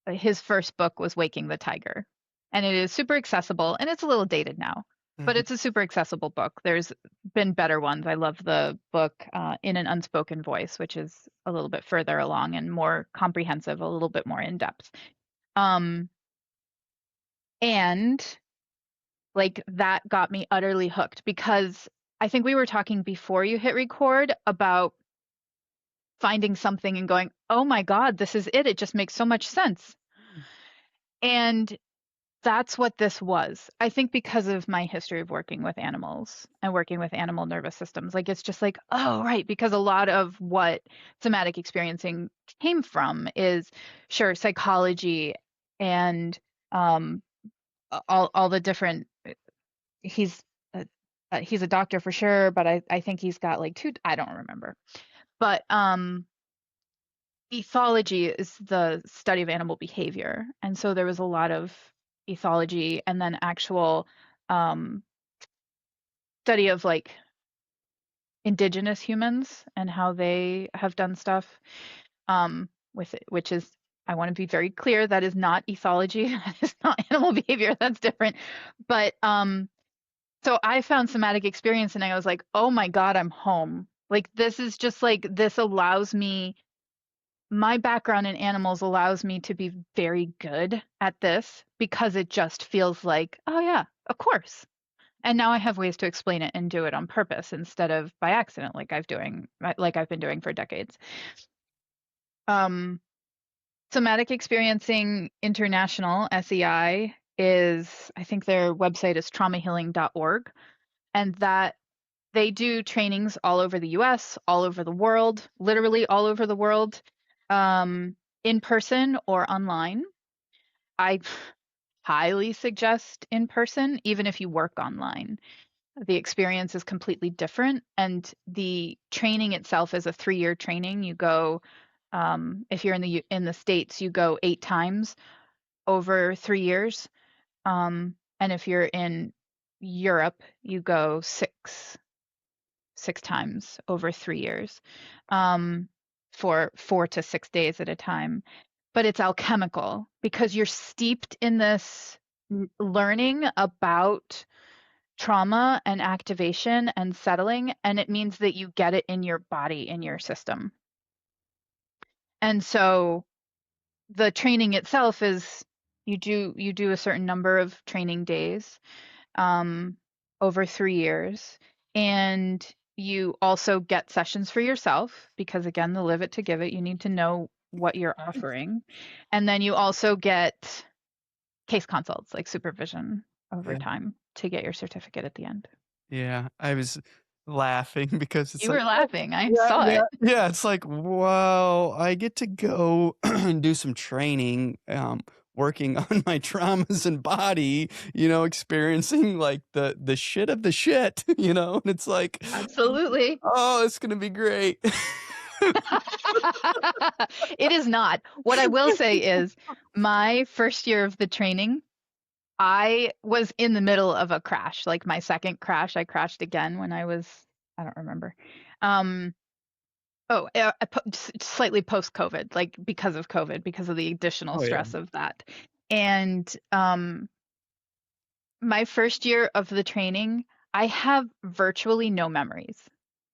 his first book was Waking the Tiger. And it is super accessible, and it's a little dated now, but Mhm. it's a super accessible book. There's been better ones. I love the book In an Unspoken Voice, which is a little bit further along and more comprehensive, a little bit more in depth. Um, and like that got me utterly hooked because I think we were talking before you hit record about finding something and going, oh my God, this is it. It just makes so much sense. And that's what this was. I think because of my history of working with animals and working with animal nervous systems, like it's just like, oh, right. Because a lot of what somatic experiencing came from is sure psychology and um, all the different. He's a, he's a doctor for sure, but I think he's got like two. I don't remember, but ethology is the study of animal behavior, and so there was a lot of ethology and then actual um, study of like indigenous humans and how they have done stuff with it, which is I want to be very clear that is not ethology. That is not animal behavior. That's different. But so I found somatic experience and I was like, oh my God, I'm home. Like this is just like this allows me, my background in animals allows me to be very good at this because it just feels like, oh yeah, of course. And now I have ways to explain it and do it on purpose instead of by accident, like I've been doing for decades. Um, Somatic Experiencing International, SEI, is, I think their website is traumahealing.org, and that they do trainings all over the US, all over the world, literally all over the world, in person or online. I highly suggest in person, even if you work online. The experience is completely different, and the training itself is a 3-year training. You go, if you're in the States, you go 8 times over 3 years. And if you're in Europe, you go six times over 3 years, um, for 4 to 6 days at a time. But it's alchemical because you're steeped in this learning about trauma and activation and settling, and it means that you get it in your body, in your system. And so the training itself is you do a certain number of training days, um, over 3 years. And you also get sessions for yourself because, again, the live it to give it, you need to know what you're offering. And then you also get case consults, like supervision over Yeah. time to get your certificate at the end. Yeah, I was laughing because it's You like, were laughing. I yeah, saw yeah, it. yeah, it's like, wow, I get to go and do some training, working on my traumas and body, experiencing, like, the shit of the shit, and it's like, Absolutely. "Oh, it's gonna be great." It is not. What I will say is my first year of the training, I was in the middle of a crash, like my second crash. I crashed again when I was, I don't remember. Um, slightly post COVID, like because of COVID, because of the additional Oh, yeah. stress of that. And my first year of the training, I have virtually no memories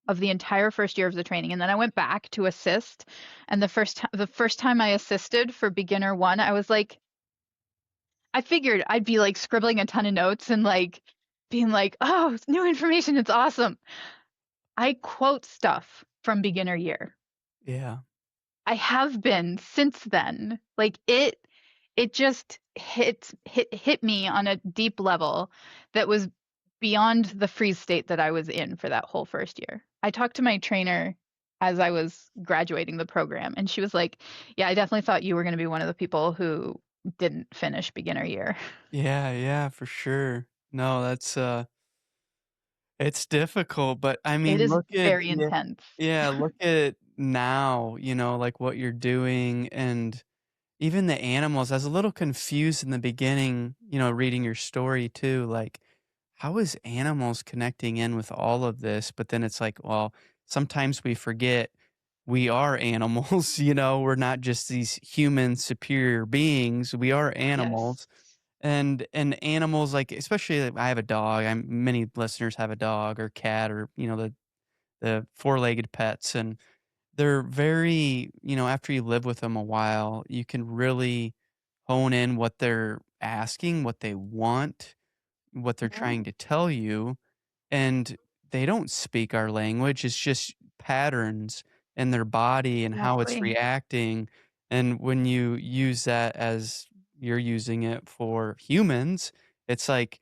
of the entire first year of the training. And then I went back to assist. And the first time I assisted for beginner one, I was like, I figured I'd be like scribbling a ton of notes and like being like, oh, it's new information. It's awesome. I quote stuff from beginner year. Yeah. I have been since then. Like it just hit me on a deep level that was beyond the freeze state that I was in for that whole first year. I talked to my trainer as I was graduating the program, and she was like, "Yeah, I definitely thought you were going to be one of the people who didn't finish beginner year." Yeah, yeah, for sure. No, it's difficult, but I It mean, is look at very yeah, intense. yeah, look at now, like what you're doing and even the animals. I was a little confused in the beginning, reading your story too, like how is animals connecting in with all of this? But then it's like, well, sometimes we forget we are animals, we're not just these human superior beings. We are Yes. animals. And animals, like, especially like, I have a dog. Many listeners have a dog or cat or, the four-legged pets, and they're very after you live with them a while, you can really hone in what they're asking, what they want, what they're Mhm. trying to tell you, and they don't speak our language. It's just patterns in their body and how it's Exactly. reacting. And when you use that as you're using it for humans, it's like,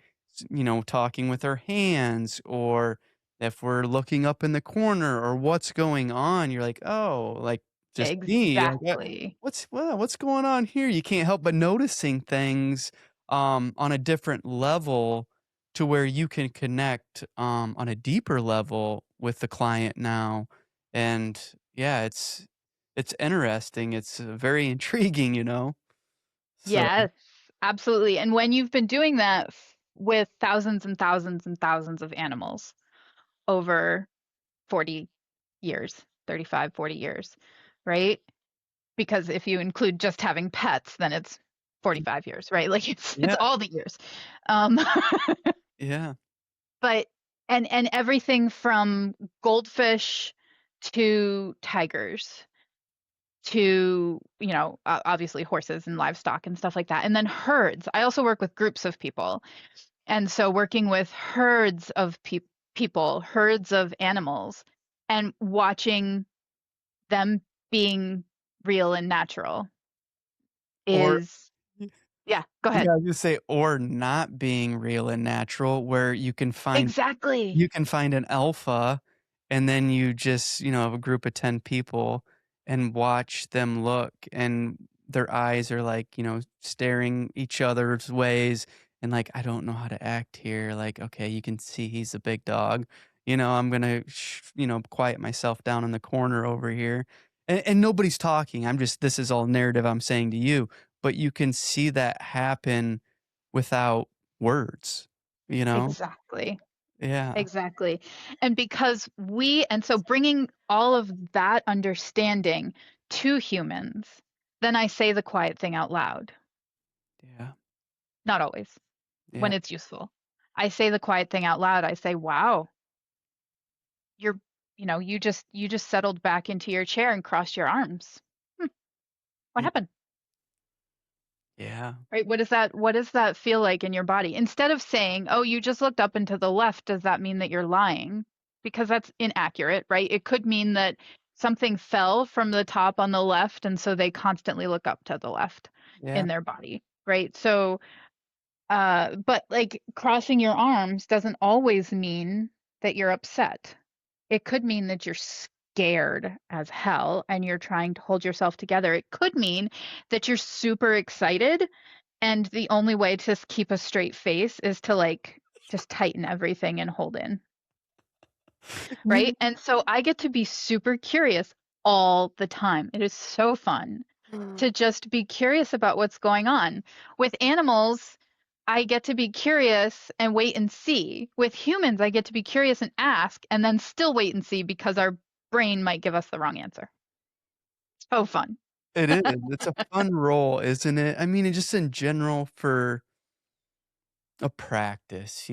talking with our hands, or if we're looking up in the corner or what's going on, you're like, oh, like just me, like, Exactly. what's going on here? You can't help but noticing things on a different level to where you can connect, on a deeper level with the client now, and yeah, it's interesting, it's, very intriguing, so Yes, absolutely. And when you've been doing that with thousands and thousands and thousands of animals over 40 years, 35, 40 years, right? because if you include just having pets, then it's Mm, 45 years, right? Like it's yeah, all the years. Um, yeah. but and everything from goldfish to tigers to, obviously horses and livestock and stuff like that. And then herds. I also work with groups of people. And so working with herds of people, herds of animals, and watching them being real and natural Or is, yeah, go yeah, ahead. I was gonna say, or not being real and natural, where Exactly. you can find an alpha, and then you just, have a group of 10 people and watch them look, and their eyes are like, staring each other's ways and like, "I don't know how to act here." Like, "Okay, you can see he's a big dog. I'm gonna quiet myself down in the corner over here." And nobody's talking. This is all narrative I'm saying to you, but you can see that happen without words, you know? Exactly. Yeah, Exactly. And so bringing all of that understanding to humans, then I say the quiet thing out loud. yeah, Not always, yeah. when it's useful. I say the quiet thing out loud. I say, "Wow, you're, you just settled back into your chair and crossed your arms. Hmm, what Mm, happened?" yeah, Right? What does that feel like in your body? Instead of saying, "Oh, you just looked up and to the left, does that mean that you're lying?" Because that's inaccurate, right? It could mean that something fell from the top on the left, and so they constantly look up to the left yeah, in their body, right? So, but like crossing your arms doesn't always mean that you're upset. It could mean that you're scared as hell and you're trying to hold yourself together. It could mean that you're super excited and the only way to keep a straight face is to like just tighten everything and hold in, yeah. right? And so I get to be super curious all the time. It is so fun to just be curious about what's going on. With animals, I get to be curious and wait and see. With humans, I get to be curious and ask and then still wait and see because our brain might give us the wrong answer. So fun. It is, it's a fun role, isn't it? I mean, just in general for a practice,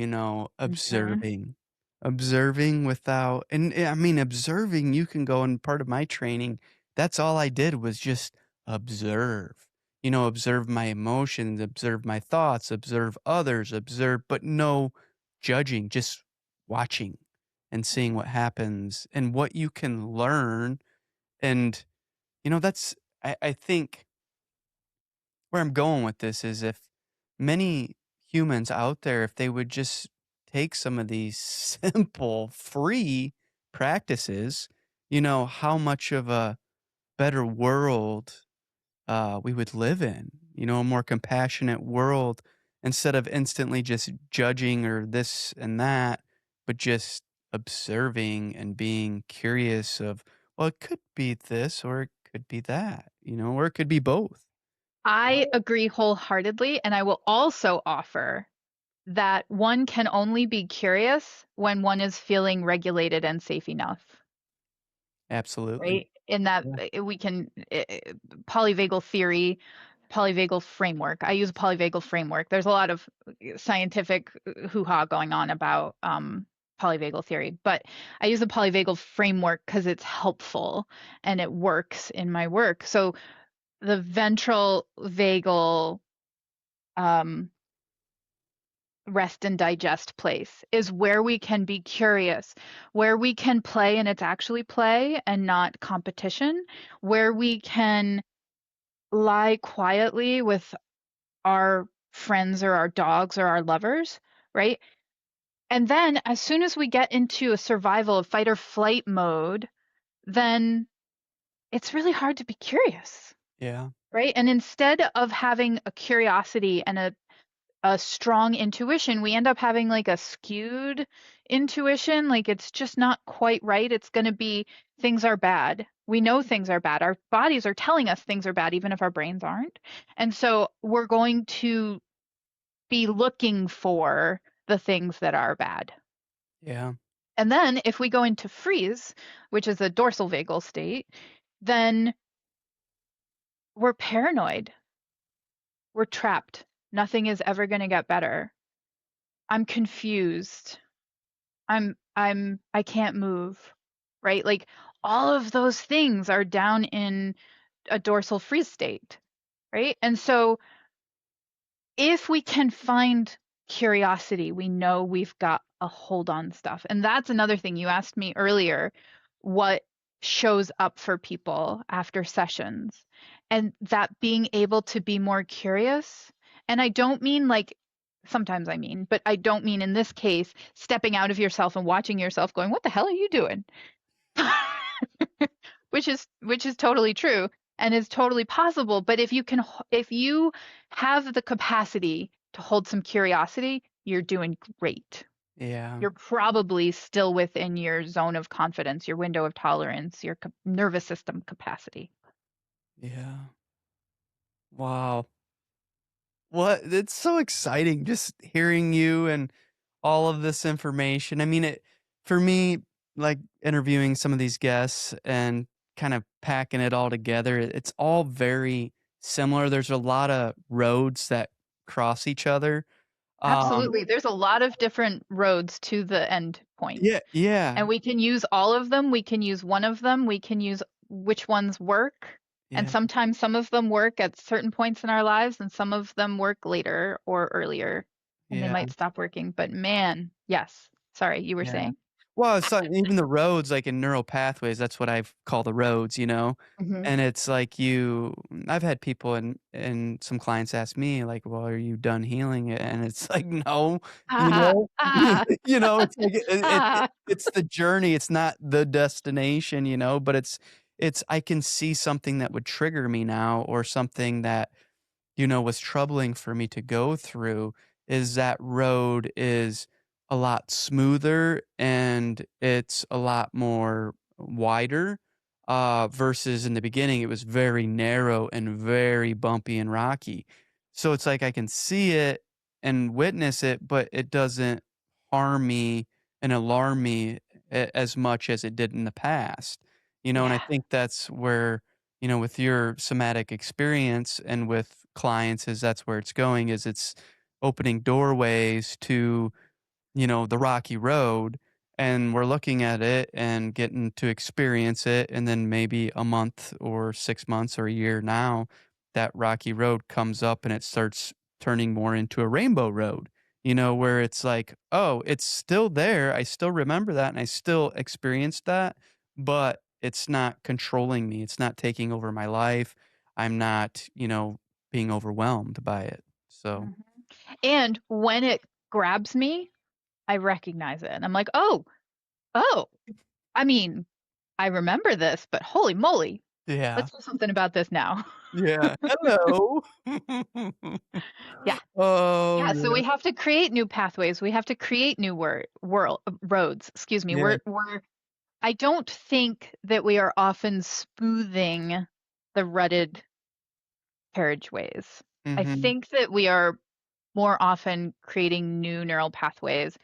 Mhm. observing without I mean, observing, you can go and part of my training, that's all I did was just observe, observe my emotions, observe my thoughts, observe others, but no judging, just watching and seeing what happens and what you can learn. And, that's I think where I'm going with this is if many humans out there, if they would just take some of these simple, free practices, how much of a better world we would live in, a more compassionate world instead of instantly just judging or this and that, but just observing and being curious of, well, it could be this or it could be that, or it could be both. I agree wholeheartedly. And I will also offer that one can only be curious when one is feeling regulated and safe enough, Absolutely. right? In that Yeah. we can polyvagal theory, polyvagal framework. I use a polyvagal framework. There's a lot of scientific hoo-ha going on about polyvagal theory, but I use a polyvagal framework because it's helpful and it works in my work. So the ventral vagal um, rest and digest place is where we can be curious, where we can play and it's actually play and not competition, where we can lie quietly with our friends or our dogs or our lovers, right? And then as soon as we get into a survival of fight or flight mode, then it's really hard to be curious, Yeah. right? And instead of having a curiosity and a strong intuition, we end up having like a skewed intuition. Like it's just not quite right. It's going to be things are bad. We know things are bad. Our bodies are telling us things are bad, even if our brains aren't. And so we're going to be looking for the things that are bad. Yeah. And then if we go into freeze, which is a dorsal vagal state, then we're paranoid. We're trapped. Nothing is ever going to get better. I'm confused. I can't move. Right? Like all of those things are down in a dorsal freeze state, right? And so if we can find curiosity, we know we've got a hold on stuff. And that's another thing you asked me earlier, what shows up for people after sessions. And that being able to be more curious. And I don't mean like sometimes I mean, but I don't mean in this case stepping out of yourself and watching yourself going, "What the hell are you doing?" which is totally true and is totally possible, but if you have the capacity to hold some curiosity, you're doing great. Yeah. You're probably still within your zone of confidence, your window of tolerance, your nervous system capacity. Yeah. Wow. What it's so exciting just hearing you and all of this information. I mean, it for me, like interviewing some of these guests and kind of packing it all together, it's all very similar. There's a lot of roads that cross each other. Absolutely. There's a lot of different roads to the end point. Yeah, yeah, And we can use all of them. We can use one of them. We can use which ones work. And yeah, sometimes some of them work at certain points in our lives, and some of them work later or earlier, and they yeah, might stop working. But man, yes. Sorry, you were yeah. saying? Well, it's like even the roads, like in neural pathways, that's what I've call the roads, you know? Hmm. And it's like I've had people and some clients ask me like, "Well, are you done healing it?" And it's like, "No," you Ah, know? ah, You know, it's like ah. it's the journey, it's not the destination, you know? But it's I can see something that would trigger me now or something that was troubling for me to go through is that road is a lot smoother and it's a lot more wider, versus in the beginning, it was very narrow and very bumpy and rocky. So it's like I can see it and witness it, but it doesn't harm me and alarm me as much as it did in the past. And I Yeah. think that's where with your somatic experience and with clients is that's where it's going is it's opening doorways to the rocky road, and we're looking at it and getting to experience it, and then maybe a month or 6 months or a year now, that rocky road comes up and it starts turning more into a rainbow road, where it's like, "Oh, it's still there, I still remember that, and I still experienced that, but it's not controlling me, it's not taking over my life, I'm not, being overwhelmed by it." So, Mhm. And when it grabs me, I recognize it. And I'm like, oh, oh, I mean, I remember this, but holy moly, yeah. let's do something about this now. Yeah. Hello. Yeah. Oh, Yeah, so yeah. we have to create new pathways. We have to create new world roads. Excuse me. Yeah. We're I don't think that we are often smoothing the rutted carriageways. I Mhm. think that we are more often creating new neural pathways.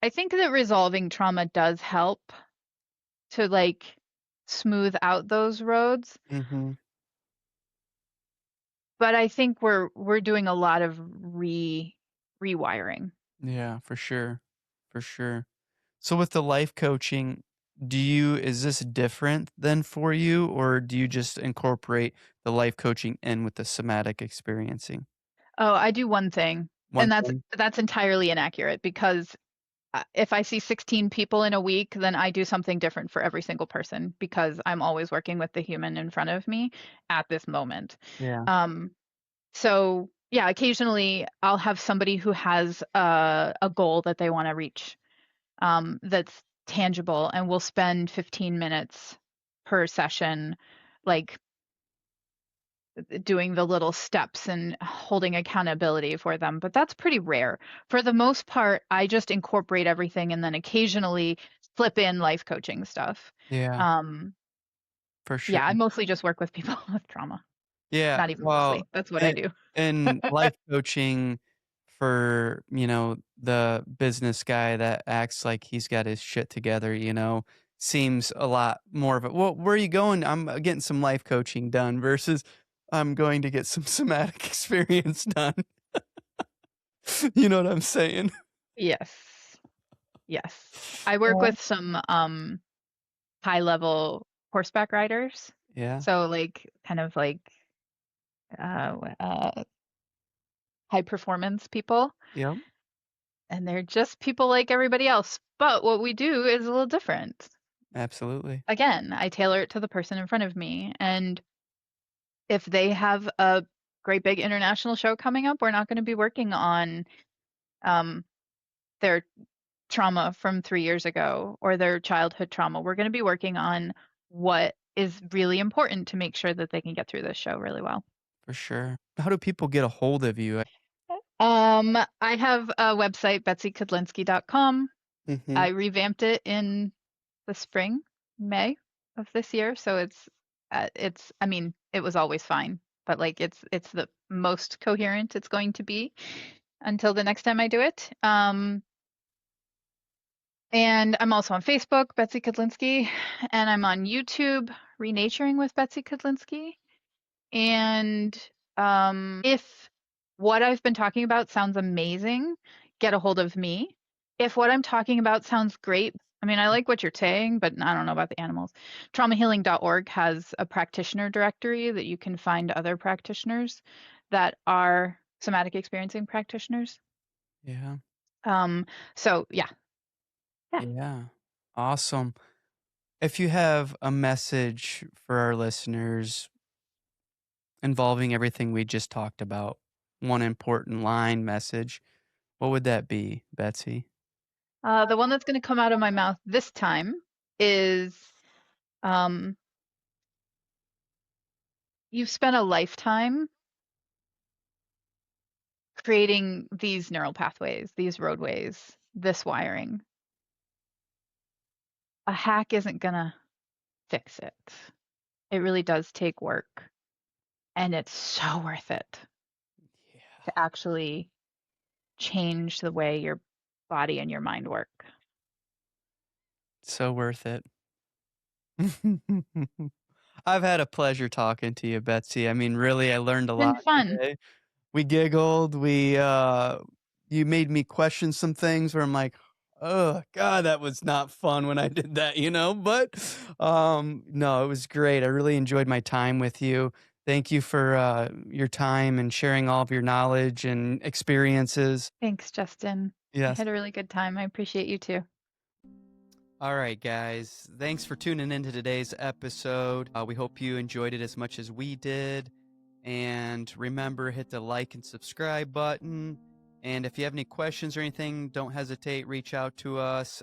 I think that resolving trauma does help to like smooth out those roads, Mhm. but I think we're doing a lot of rewiring. Yeah, for sure. For sure. So with the life coaching, is this different than for you, or do you just incorporate the life coaching in with the somatic experiencing? Oh, I do one thing, One and that's thing? that's entirely inaccurate because if I see 16 people in a week, then I do something different for every single person because I'm always working with the human in front of me at this moment. Yeah. Um, so yeah, occasionally I'll have somebody who has a goal that they want to reach, that's tangible, and we'll spend 15 minutes per session, like doing the little steps and holding accountability for them, but that's pretty rare. For the most part, I just incorporate everything and then occasionally slip in life coaching stuff. Yeah, Um, for sure. yeah, I mostly just work with people with trauma. Yeah, Not even well, mostly. That's what I and do. and life coaching for, the business guy that acts like he's got his shit together, seems a lot more of a, "Well, where are you going?" "I'm getting some life coaching done," versus, I'm going to get some somatic experience done. You know what I'm saying? Yes. Yes. I work with some high level horseback riders. Yeah. So like kind of like high performance people. Yep. And they're just people like everybody else. But what we do is a little different. Absolutely. Again, I tailor it to the person in front of me. And if they have a great big international show coming up, we're not going to be working on um, their trauma from 3 years ago or their childhood trauma. We're going to be working on what is really important to make sure that they can get through this show really well. For sure. How do people get a hold of you? I have a website, betsykudlinski.com. Mhm. I revamped it in the spring, May of this year, so I mean, it was always fine, but like it's the most coherent it's going to be until the next time I do it. And I'm also on Facebook, Betsy Kudlinski, and I'm on YouTube, Renaturing with Betsy Kudlinski. And if what I've been talking about sounds amazing, get a hold of me. If what I'm talking about sounds great, I mean, I like what you're saying, but I don't know about the animals. Traumahealing.org has a practitioner directory that you can find other practitioners that are somatic experiencing practitioners. Yeah. Um, so yeah, yeah. Yeah. Awesome. If you have a message for our listeners involving everything we just talked about, one important line message, what would that be, Betsy? The one that's going to come out of my mouth this time is um, you've spent a lifetime creating these neural pathways, these roadways, this wiring. A hack isn't going to fix it. It really does take work, and it's so worth it Yeah. to actually change the way your body and your mind work. So worth it. I've had a pleasure talking to you, Betsy. I mean, really, I learned a It's lot been fun. today. We giggled. You made me question some things where I'm like, oh God, that was not fun when I did that, you know? But no, it was great. I really enjoyed my time with you. Thank you for your time and sharing all of your knowledge and experiences. Thanks, Justin. I Yes. had a really good time. I appreciate you too. All right, guys. Thanks for tuning into today's episode. We hope you enjoyed it as much as we did. And remember, hit the like and subscribe button. And if you have any questions or anything, don't hesitate, reach out to us.